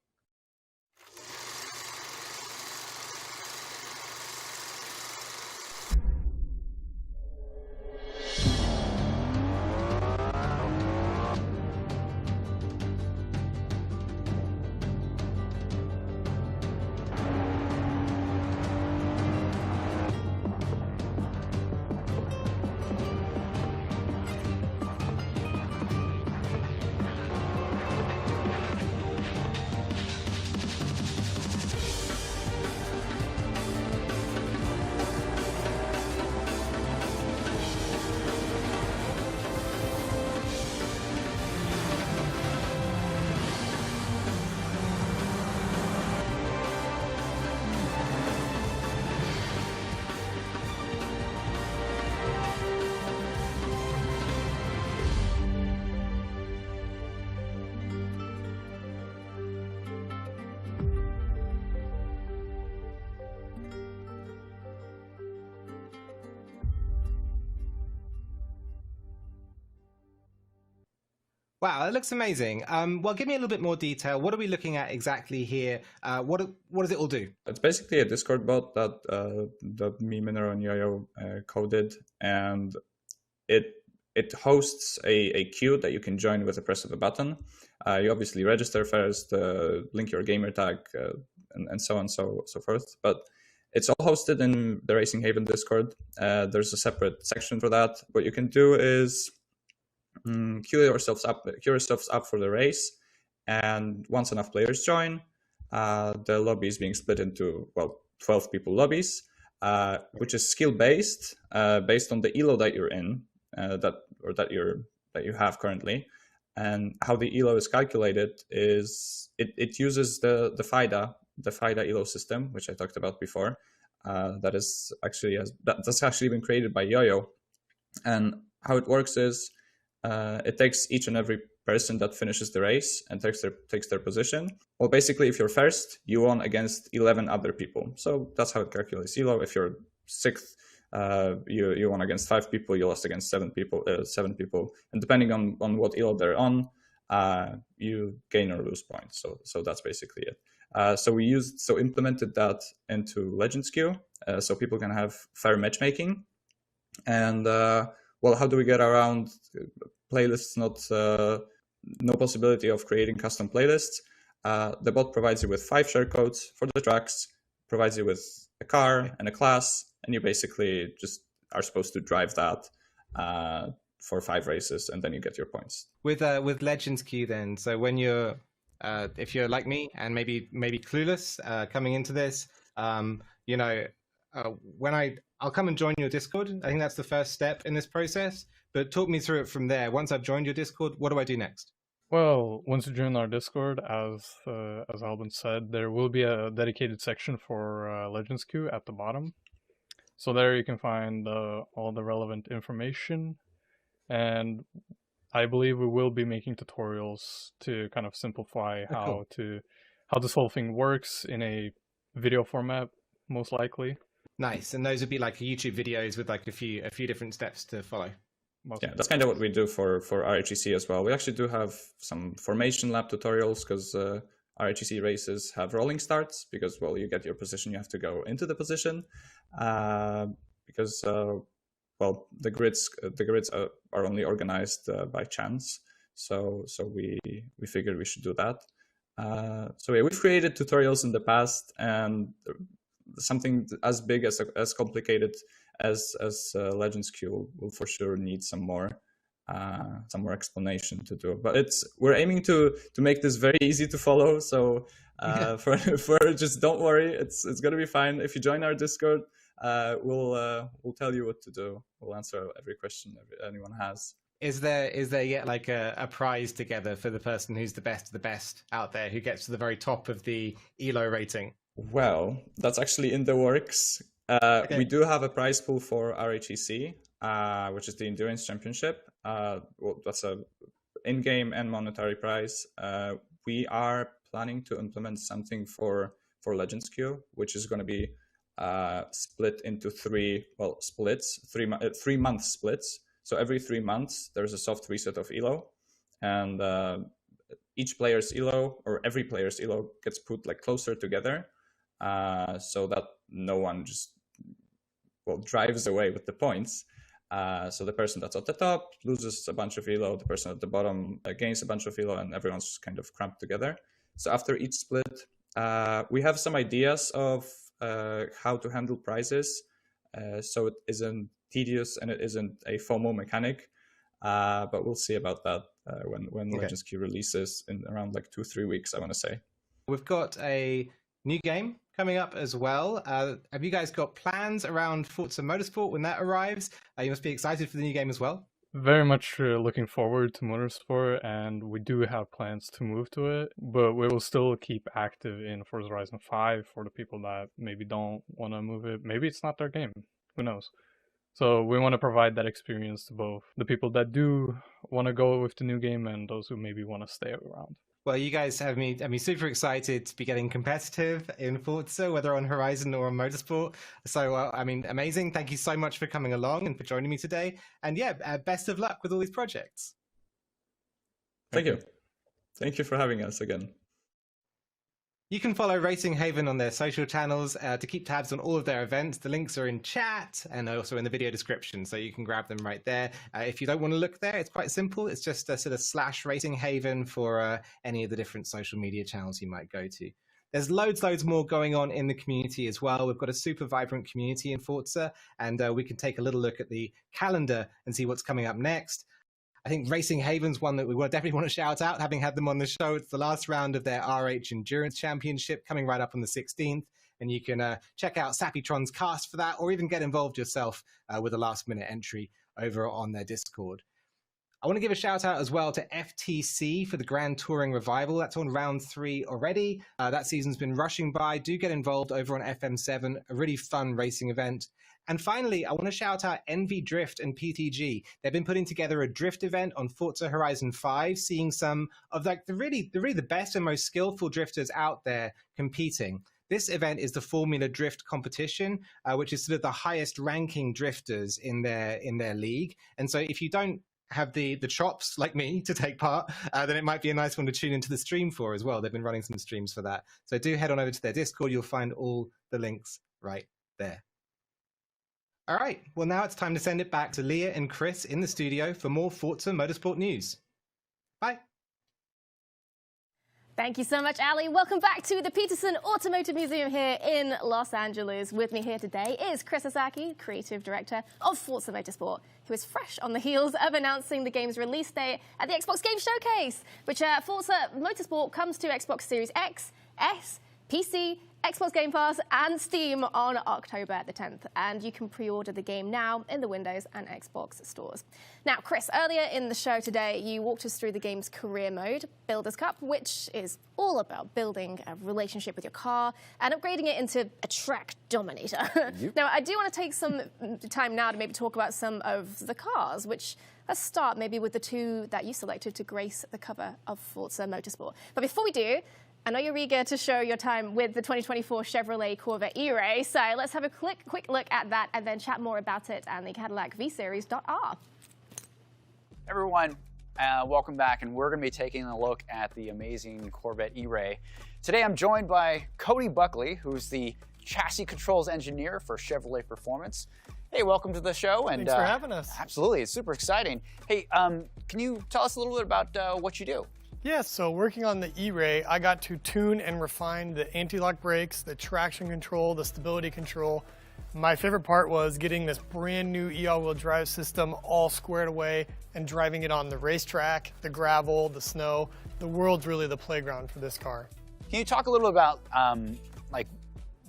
Wow, that looks amazing. Well, give me a little bit more detail. What are we looking at exactly here? What does it all do? It's basically a Discord bot that me, Minero, and Yo-Yo coded, and it hosts a queue that you can join with the press of a button. You obviously register first, link your gamer tag, and so on and so forth. But it's all hosted in the Racing Haven Discord. There's a separate section for that. What you can do is queue yourselves up for the race, and once enough players join, the lobby is being split into 12 people lobbies, which is skill based, based on the elo that you're in, that you have currently. And how the elo is calculated is it uses the FIDA elo system, which I talked about before. That's actually been created by Yo-Yo, and how it works is it takes each and every person that finishes the race and takes their position. Well, basically, if you're first, you won against 11 other people. So that's how it calculates elo. If you're sixth, you won against 5 people, you lost against 7 people, and depending on what elo they're on, you gain or lose points. So that's basically it. So implemented that into Legends Queue, so people can have fair matchmaking. And how do we get around playlists? No possibility of creating custom playlists. The bot provides you with 5 share codes for the tracks, provides you with a car and a class, and you basically just are supposed to drive that for 5 races, and then you get your points. With Legends Queue, then, so when you're if you're like me and maybe clueless coming into this, when I'll come and join your Discord. I think that's the first step in this process. But talk me through it from there. Once I've joined your Discord, what do I do next? Well, once you join our Discord, as Albin said, there will be a dedicated section for Legends Queue at the bottom. So there you can find all the relevant information, and I believe we will be making tutorials to kind of simplify how this whole thing works in a video format, most likely. Nice, and those would be like YouTube videos with like a few different steps to follow. Yeah, that's kind of what we do for RHEC as well. We actually do have some formation lab tutorials, because RHEC races have rolling starts, because you get your position, you have to go into the position, because the grids are only organized by chance. So we figured we should do that. We've created tutorials in the past, and something as big as complicated as Legends Queue will for sure need some more explanation to do. But we're aiming to make this very easy to follow. So for just don't worry, it's gonna be fine. If you join our Discord, we'll tell you what to do. We'll answer every question anyone has. Is there yet like a prize together for the person who's the best of the best out there, who gets to the very top of the ELO rating? Well, that's actually in the works. We do have a prize pool for RHEC, which is the Endurance Championship. That's a in-game and monetary prize. We are planning to implement something for Legends Queue, which is going to be split into 3 3-month splits. So every 3 months, there's a soft reset of ELO, and each player's ELO, or every player's ELO, gets put like closer together, so that no one just drives away with the points. So the person that's at the top loses a bunch of ELO, the person at the bottom gains a bunch of ELO, and everyone's just kind of cramped together. So after each split, we have some ideas of how to handle prizes, so it isn't tedious and it isn't a FOMO mechanic, but we'll see about that when Legends Queue releases in around like 2-3 weeks, I want to say. We've got a new game coming up as well. Have you guys got plans around Forza Motorsport when that arrives? You must be excited for the new game as well. Very much looking forward to Motorsport, and we do have plans to move to it, but we will still keep active in Forza Horizon 5 for the people that maybe don't want to move it. Maybe it's not their game, who knows? So we want to provide that experience to both the people that do want to go with the new game and those who maybe want to stay around. Well, you guys have me super excited to be getting competitive in Forza, whether on Horizon or on Motorsport. So, amazing. Thank you so much for coming along and for joining me today. And yeah, best of luck with all these projects. Thank you. Thank you for having us again. You can follow Racing Haven on their social channels to keep tabs on all of their events. The links are in chat and also in the video description, so you can grab them right there. If you don't want to look there, it's quite simple. It's just a sort of / Racing Haven for any of the different social media channels you might go to. There's loads more going on in the community as well. We've got a super vibrant community in Forza, and we can take a little look at the calendar and see what's coming up next. I think Racing Haven's one that we definitely want to shout out, having had them on the show. It's the last round of their RH Endurance Championship coming right up on the 16th. And you can check out Sappytron's cast for that, or even get involved yourself with a last-minute entry over on their Discord. I want to give a shout out as well to FTC for the Grand Touring Revival. That's on round 3 already. That season's been rushing by. Do get involved over on FM7, a really fun racing event. And finally, I want to shout out Envy Drift and PTG. They've been putting together a drift event on Forza Horizon 5, seeing some of like the really the best and most skillful drifters out there competing. This event is the Formula Drift competition, which is sort of the highest ranking drifters in their league. And so if you don't have the chops like me to take part, then it might be a nice one to tune into the stream for as well. They've been running some streams for that. So do head on over to their Discord. You'll find all the links right there. All right, well, now it's time to send it back to Leah and Chris in the studio for more Forza Motorsport news. Bye. Thank you so much, Ali. Welcome back to the Petersen Automotive Museum here in Los Angeles. With me here today is Chris Esaki, Creative Director of Forza Motorsport, who is fresh on the heels of announcing the game's release date at the Xbox Game Showcase, which Forza Motorsport comes to Xbox Series X, S, PC, Xbox Game Pass and Steam on October the 10th, and you can pre-order the game now in the Windows and Xbox stores. Now, Chris, earlier in the show today, you walked us through the game's career mode, Builder's Cup, which is all about building a relationship with your car and upgrading it into a track dominator. Yep. Now, I do want to take some time now to maybe talk about some of the cars, which let's start maybe with the 2 that you selected to grace the cover of Forza Motorsport. But before we do, I know you're eager to show your time with the 2024 Chevrolet Corvette E-Ray, so let's have a quick look at that and then chat more about it and the Cadillac V-Series.R. Everyone, welcome back, and we're going to be taking a look at the amazing Corvette E-Ray. Today I'm joined by Cody Buckley, who's the chassis controls engineer for Chevrolet Performance. Hey, welcome to the show. And thanks for having us. Absolutely, it's super exciting. Hey, can you tell us a little bit about what you do? Yeah, so working on the E-Ray, I got to tune and refine the anti-lock brakes, the traction control, the stability control. My favorite part was getting this brand new all-wheel drive system all squared away and driving it on the racetrack, the gravel, the snow. The world's really the playground for this car. Can you talk a little about like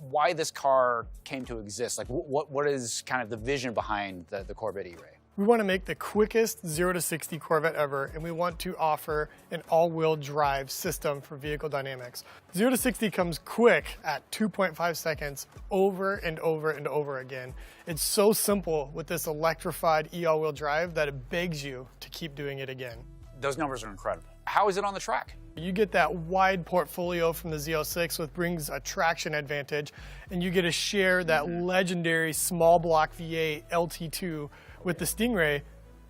why this car came to exist? Like what is kind of the vision behind the Corvette E-Ray? We want to make the quickest 0 to 60 Corvette ever, and we want to offer an all-wheel drive system for vehicle dynamics. 0 to 60 comes quick at 2.5 seconds over and over and over again. It's so simple with this electrified all-wheel drive that it begs you to keep doing it again. Those numbers are incredible. How is it on the track? You get that wide portfolio from the Z06, which brings a traction advantage, and you get to share that legendary small block V8 LT2 with the Stingray,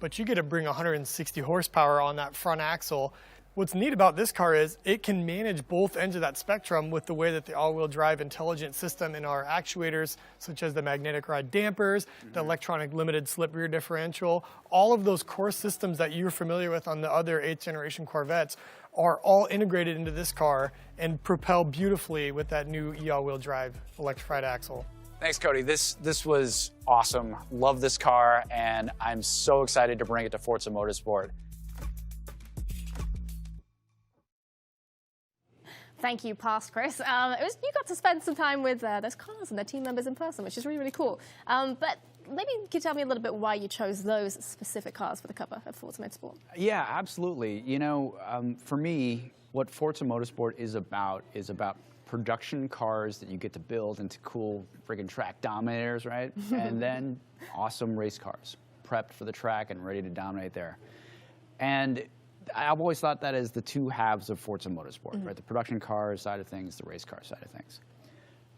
but you get to bring 160 horsepower on that front axle. What's neat about this car is it can manage both ends of that spectrum with the way that the all-wheel drive intelligent system in our actuators, such as the magnetic ride dampers, the electronic limited slip rear differential, all of those core systems that you're familiar with on the other 8th generation Corvettes are all integrated into this car and propel beautifully with that new all-wheel drive electrified axle. Thanks, Cody. This was awesome. Love this car, and I'm so excited to bring it to Forza Motorsport. Thank you, past Chris. You got to spend some time with those cars and their team members in person, which is really, really cool. But maybe you could tell me a little bit why you chose those specific cars for the cover of Forza Motorsport. Yeah, absolutely. You know, for me, what Forza Motorsport is about production cars that you get to build into cool friggin' track dominators, right? And then awesome race cars, prepped for the track and ready to dominate there. And I've always thought that as the 2 halves of Forza Motorsport, right? The production car side of things, the race car side of things.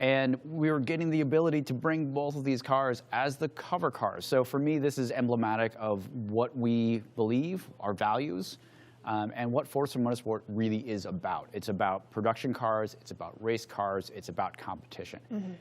And we were getting the ability to bring both of these cars as the cover cars. So for me, this is emblematic of what we believe, our values, and what Forza Motorsport really is about. It's about production cars, it's about race cars, it's about competition.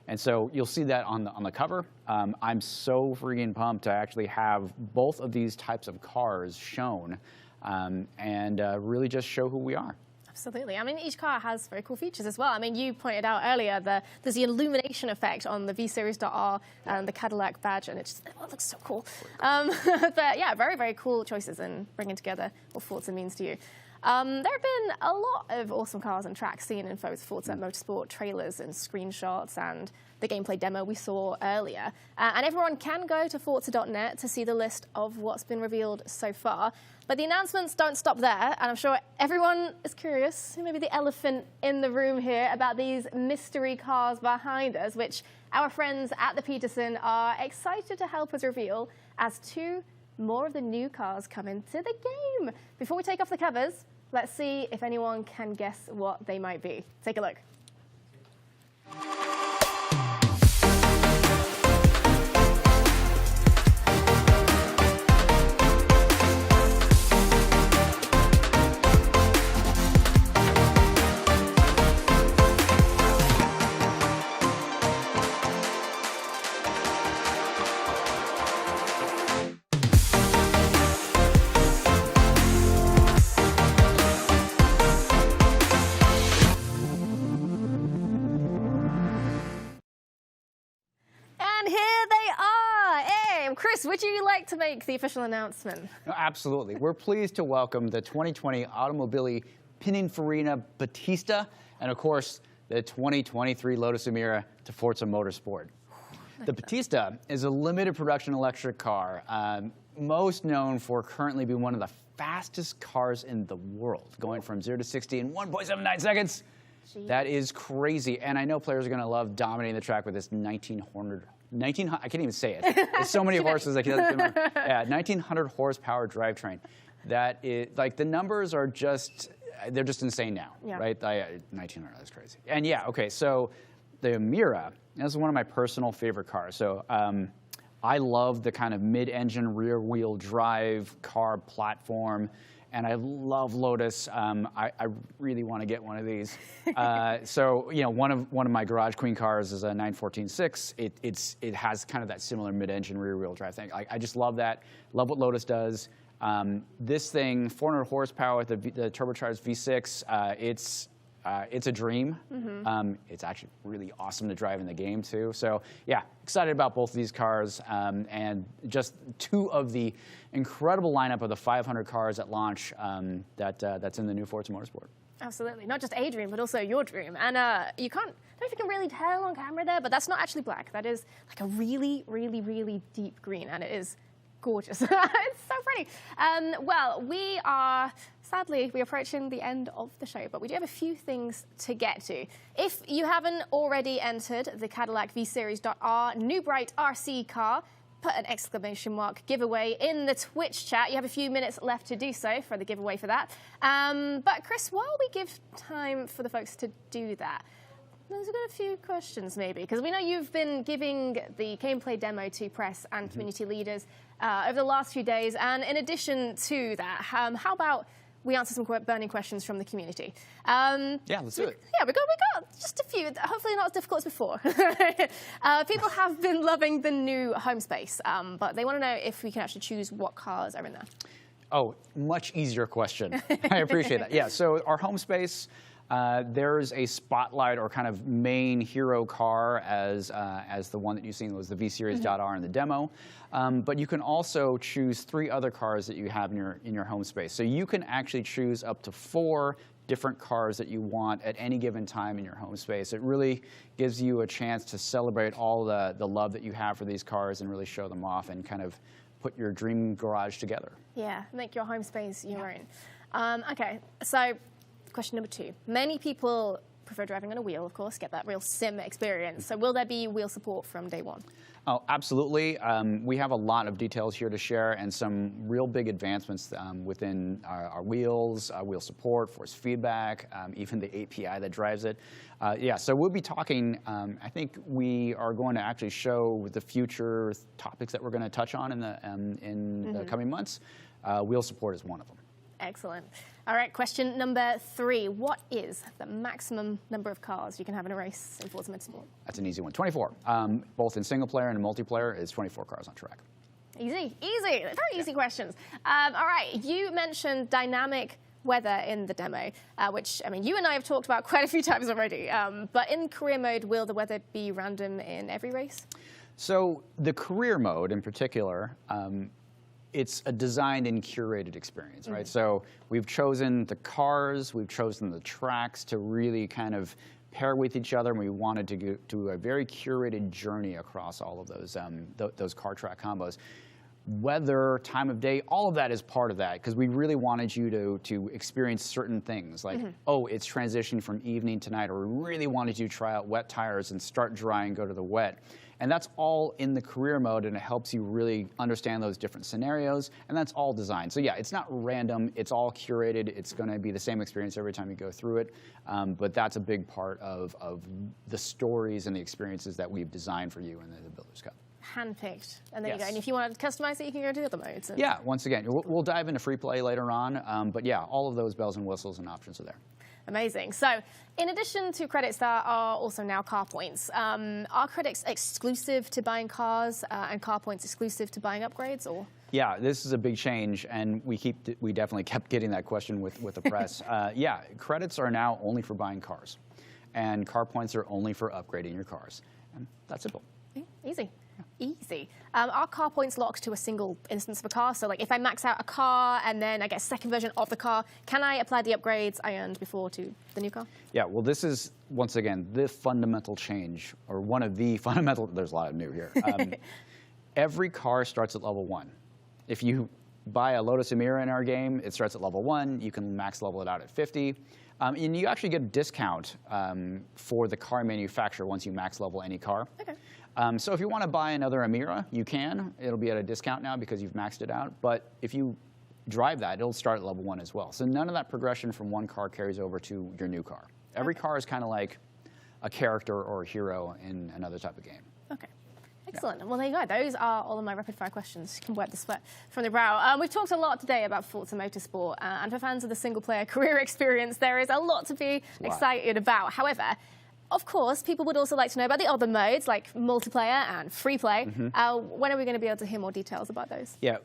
And so you'll see that on the cover. I'm so freaking pumped to actually have both of these types of cars shown and really just show who we are. Absolutely. I mean, each car has very cool features as well. I mean, you pointed out earlier there's the illumination effect on the V-Series.R and the Cadillac badge, and it looks so cool. But yeah, very, very cool choices in bringing together what Forza means to you. There have been a lot of awesome cars and tracks seen in Forza Motorsport trailers and screenshots and the gameplay demo we saw earlier. And everyone can go to Forza.net to see the list of what's been revealed so far. But the announcements don't stop there, and I'm sure everyone is curious, maybe the elephant in the room here, about these mystery cars behind us, which our friends at the Petersen are excited to help us reveal as 2 more of the new cars come into the game. Before we take off the covers, let's see if anyone can guess what they might be. Take a look. Chris, would you like to make the official announcement? No, absolutely. We're pleased to welcome the 2020 Automobili Pininfarina Battista, and of course, the 2023 Lotus Emira to Forza Motorsport. The Battista is a limited production electric car, most known for currently being one of the fastest cars in the world, going from 0 to 60 in 1.79 seconds. Jeez. That is crazy, and I know players are going to love dominating the track with this 1900. I can't even say it. There's so many horses. Yeah, 1900 horsepower drivetrain. That is, like, the numbers are just, they're just insane now, right? 1900, that's crazy. And yeah, okay, so the Emira, this is one of my personal favorite cars. So I love the kind of mid-engine, rear-wheel drive car platform. And I love Lotus. I really want to get one of these. So, you know, one of my garage queen cars is a 914-6. It has kind of that similar mid-engine rear-wheel drive thing. I just love that. Love what Lotus does. This thing, 400 horsepower with the turbocharged V6. It's a dream. It's actually really awesome to drive in the game too. So yeah, excited about both of these cars and just 2 of the incredible lineup of the 500 cars at launch that's in the new Forza Motorsport. Absolutely, not just a dream, but also your dream. And you can't, I don't know if you can really tell on camera there, but that's not actually black. That is like a really, really, really deep green, and it is gorgeous. It's so pretty. Well, sadly, we're approaching the end of the show, but we do have a few things to get to. If you haven't already entered the Cadillac V-Series.R new bright RC car, put an exclamation mark giveaway in the Twitch chat. You have a few minutes left to do so for the giveaway for that. But Chris, while we give time for the folks to do that, there's got a few questions maybe, because we know you've been giving the gameplay demo to press and community leaders over the last few days. And in addition to that, how about we answer some burning questions from the community? Yeah, let's do it. Yeah, we got just a few, hopefully not as difficult as before. People have been loving the new home space, but they want to know if we can actually choose what cars are in there. Oh, much easier question. I appreciate that. Yeah, so our home space, there's a spotlight or kind of main hero car as the one that you've seen was the V-Series.R in the demo. But you can also choose 3 other cars that you have in your home space. So you can actually choose up to 4 different cars that you want at any given time in your home space. It really gives you a chance to celebrate all the love that you have for these cars and really show them off and kind of put your dream garage together. Yeah, make your home space your own. Okay, so question number 2. Many people prefer driving on a wheel, of course, get that real sim experience. So will there be wheel support from day one? Oh, absolutely. We have a lot of details here to share and some real big advancements within our wheels, wheel support, force feedback, even the API that drives it. Yeah, so we'll be talking, I think we are going to actually show the future topics that we're going to touch on in the coming months. Wheel support is one of them. Excellent. All right, question number 3. What is the maximum number of cars you can have in a race in Forza Motorsport? That's an easy one. 24. Both in single player and multiplayer is 24 cars on track. Easy, easy. Very easy questions. All right, you mentioned dynamic weather in the demo, which, I mean, you and I have talked about quite a few times already. But in career mode, will the weather be random in every race? So the career mode in particular, it's a designed and curated experience, right? So we've chosen the cars, we've chosen the tracks to really kind of pair with each other, and we wanted to do a very curated journey across all of those car track combos. Weather, time of day, all of that is part of that, because we really wanted you to experience certain things, like, oh, it's transitioning from evening to night, or we really wanted you to try out wet tires and start dry and go to the wet. And that's all in the career mode, and it helps you really understand those different scenarios, and that's all designed. So yeah, it's not random, it's all curated, it's going to be the same experience every time you go through it, but that's a big part of the stories and the experiences that we've designed for you in the Builders Cup. Handpicked, and there you go. And if you want to customize it, you can go to the other modes. Yeah, once again, we'll dive into free play later on, but yeah, all of those bells and whistles and options are there. Amazing. So, in addition to credits, there are also now car points. Are credits exclusive to buying cars and car points exclusive to buying upgrades, or? Yeah, this is a big change, and we definitely kept getting that question with the press. Yeah, credits are now only for buying cars, and car points are only for upgrading your cars. And that's simple. Easy. Easy. Are car points locked to a single instance of a car? So, like, if I max out a car and then I get a second version of the car, can I apply the upgrades I earned before to the new car? Yeah, well, this is, once again, the fundamental change, or one of the fundamental, there's a lot of new here. Every car starts at level 1. If you buy a Lotus Emira in our game, it starts at level 1. You can max level it out at 50. And you actually get a discount for the car manufacturer once you max level any car. Okay. So if you want to buy another Emira, you can. It'll be at a discount now because you've maxed it out. But if you drive that, it'll start at level 1 as well. So none of that progression from one car carries over to your new car. Every car is kind of like a character or a hero in another type of game. Okay. Excellent. Yeah. Well, there you go. Those are all of my rapid-fire questions. You can wipe the sweat from the brow. We've talked a lot today about Forza Motorsport, and for fans of the single-player career experience, there is a lot to be excited about. However, of course, people would also like to know about the other modes, like multiplayer and free play. When are we going to be able to hear more details about those? Yeah.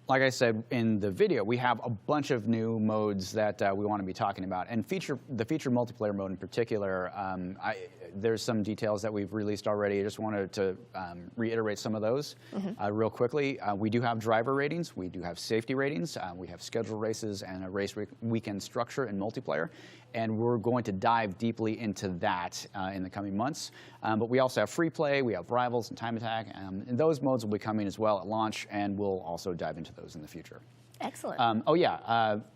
Like I said in the video, we have a bunch of new modes that we want to be talking about. And the feature multiplayer mode in particular, there's some details that we've released already. I just wanted to reiterate some of those real quickly. We do have driver ratings. We do have safety ratings. We have scheduled races and a race weekend structure in multiplayer. And we're going to dive deeply into that in the coming months. But we also have free play, we have rivals and time attack, and those modes will be coming as well at launch, and we'll also dive into those in the future. Excellent.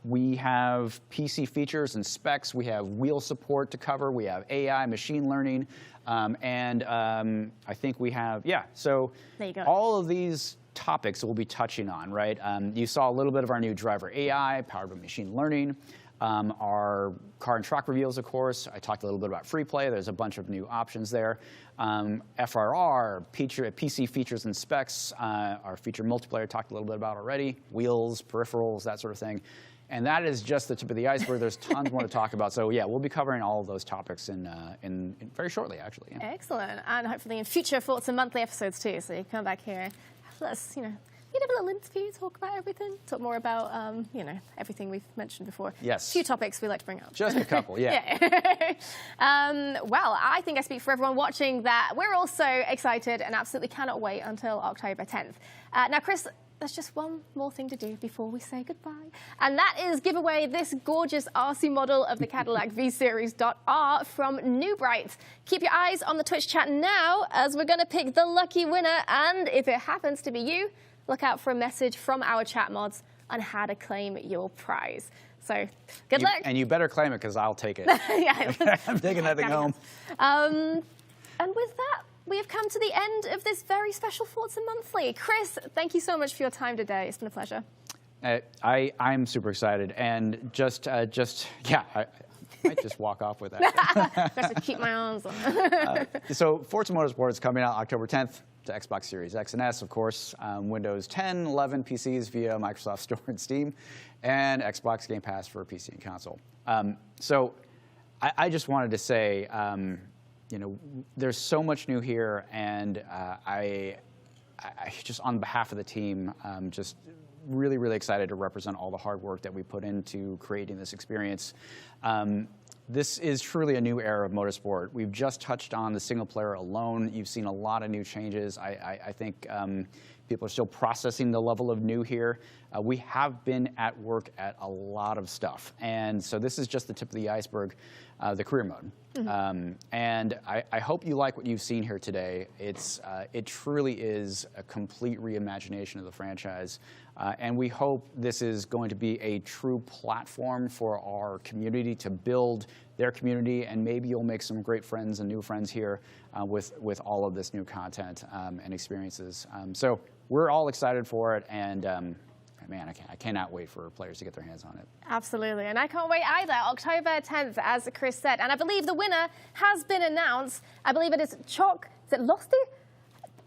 We have PC features and specs. We have wheel support to cover. We have AI, machine learning, and I think we have, so there you go. All of these topics we'll be touching on, right? You saw a little bit of our new driver AI, powered by machine learning. Our car and truck reveals, of course. I talked a little bit about free play. There's a bunch of new options there. FRR, PC features and specs. Our feature multiplayer talked a little bit about already. Wheels, peripherals, that sort of thing. And that is just the tip of the iceberg. There's tons more to talk about. So yeah, we'll be covering all of those topics in very shortly, actually. Yeah. Excellent. And hopefully in future Forza Monthly episodes too. So you come back here, let's, we'd have a little interview, talk about everything, talk more about, everything we've mentioned before. Yes. A few topics we like to bring up. Just a couple, yeah. Well, I think I speak for everyone watching that we're also excited and absolutely cannot wait until October 10th. Now, Chris, there's just one more thing to do before we say goodbye, and that is give away this gorgeous RC model of the Cadillac V-Series.R from New Bright. Keep your eyes on the Twitch chat now, as we're going to pick the lucky winner, and if it happens to be you, look out for a message from our chat mods on how to claim your prize. So, good luck. And you better claim it, because I'll take it. Yeah. I'm taking that thing home. And with that, we have come to the end of this very special Forza Monthly. Chris, thank you so much for your time today. It's been a pleasure. I'm super excited. And I might just walk off with that. Just to keep my arms on. So Forza Motorsport is coming out October 10th. to Xbox Series X and S, of course, Windows 10, 11 PCs via Microsoft Store and Steam, and Xbox Game Pass for PC and console. So I just wanted to say, you know, there's so much new here, and I just on behalf of the team, just really, really excited to represent all the hard work that we put into creating this experience. This is truly a new era of motorsport. We've just touched on the single player alone. You've seen a lot of new changes. I think people are still processing the level of new here. We have been at work at a lot of stuff. And so this is just the tip of the iceberg, the career mode. And I hope you like what you've seen here today. It truly is a complete reimagination of the franchise. And we hope this is going to be a true platform for our community to build their community, and maybe you'll make some great friends and new friends here with all of this new content and experiences. So we're all excited for it, and man, I cannot wait for players to get their hands on it. Absolutely, and I can't wait either. October 10th, as Chris said, and I believe the winner has been announced. I believe it is Chalk, is it Losty?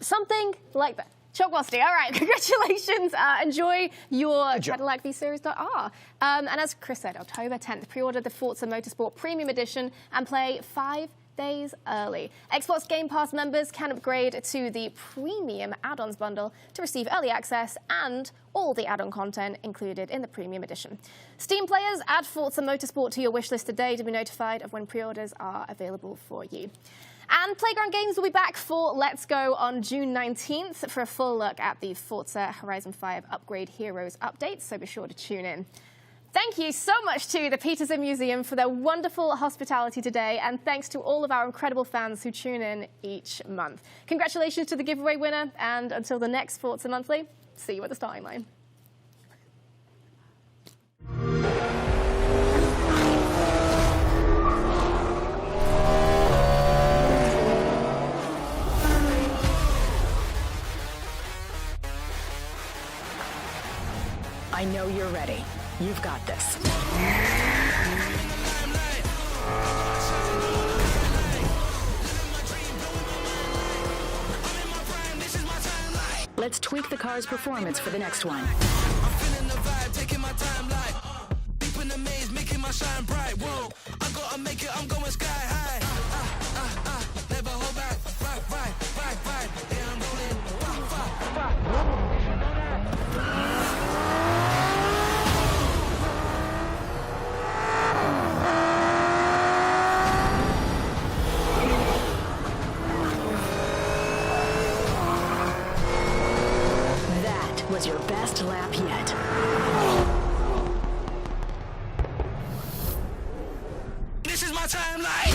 Something like that. Chalk Losty, all right, congratulations. Enjoy your Cadillac V-Series.R. And as Chris said, October 10th, pre-order the Forza Motorsport Premium Edition and play 5 days early. Xbox Game Pass members can upgrade to the Premium Add-ons bundle to receive early access and all the add-on content included in the Premium Edition. Steam players, add Forza Motorsport to your wishlist today to be notified of when pre-orders are available for you. And Playground Games will be back for Let's Go on June 19th for a full look at the Forza Horizon 5 Upgrade Heroes updates, so be sure to tune in. Thank you so much to the Petersen Museum for their wonderful hospitality today, and thanks to all of our incredible fans who tune in each month. Congratulations to the giveaway winner, and until the next Forza Monthly, see you at the starting line. I know you're ready. You've got this. Let's tweak the car's performance for the next one. I'm feeling the vibe, taking my time like deep in the maze, making my shine bright. Whoa, I gotta make it, I'm going sky high. Never hold back. Right. Yeah, I'm rolling. Was your best lap yet. This is my timeline.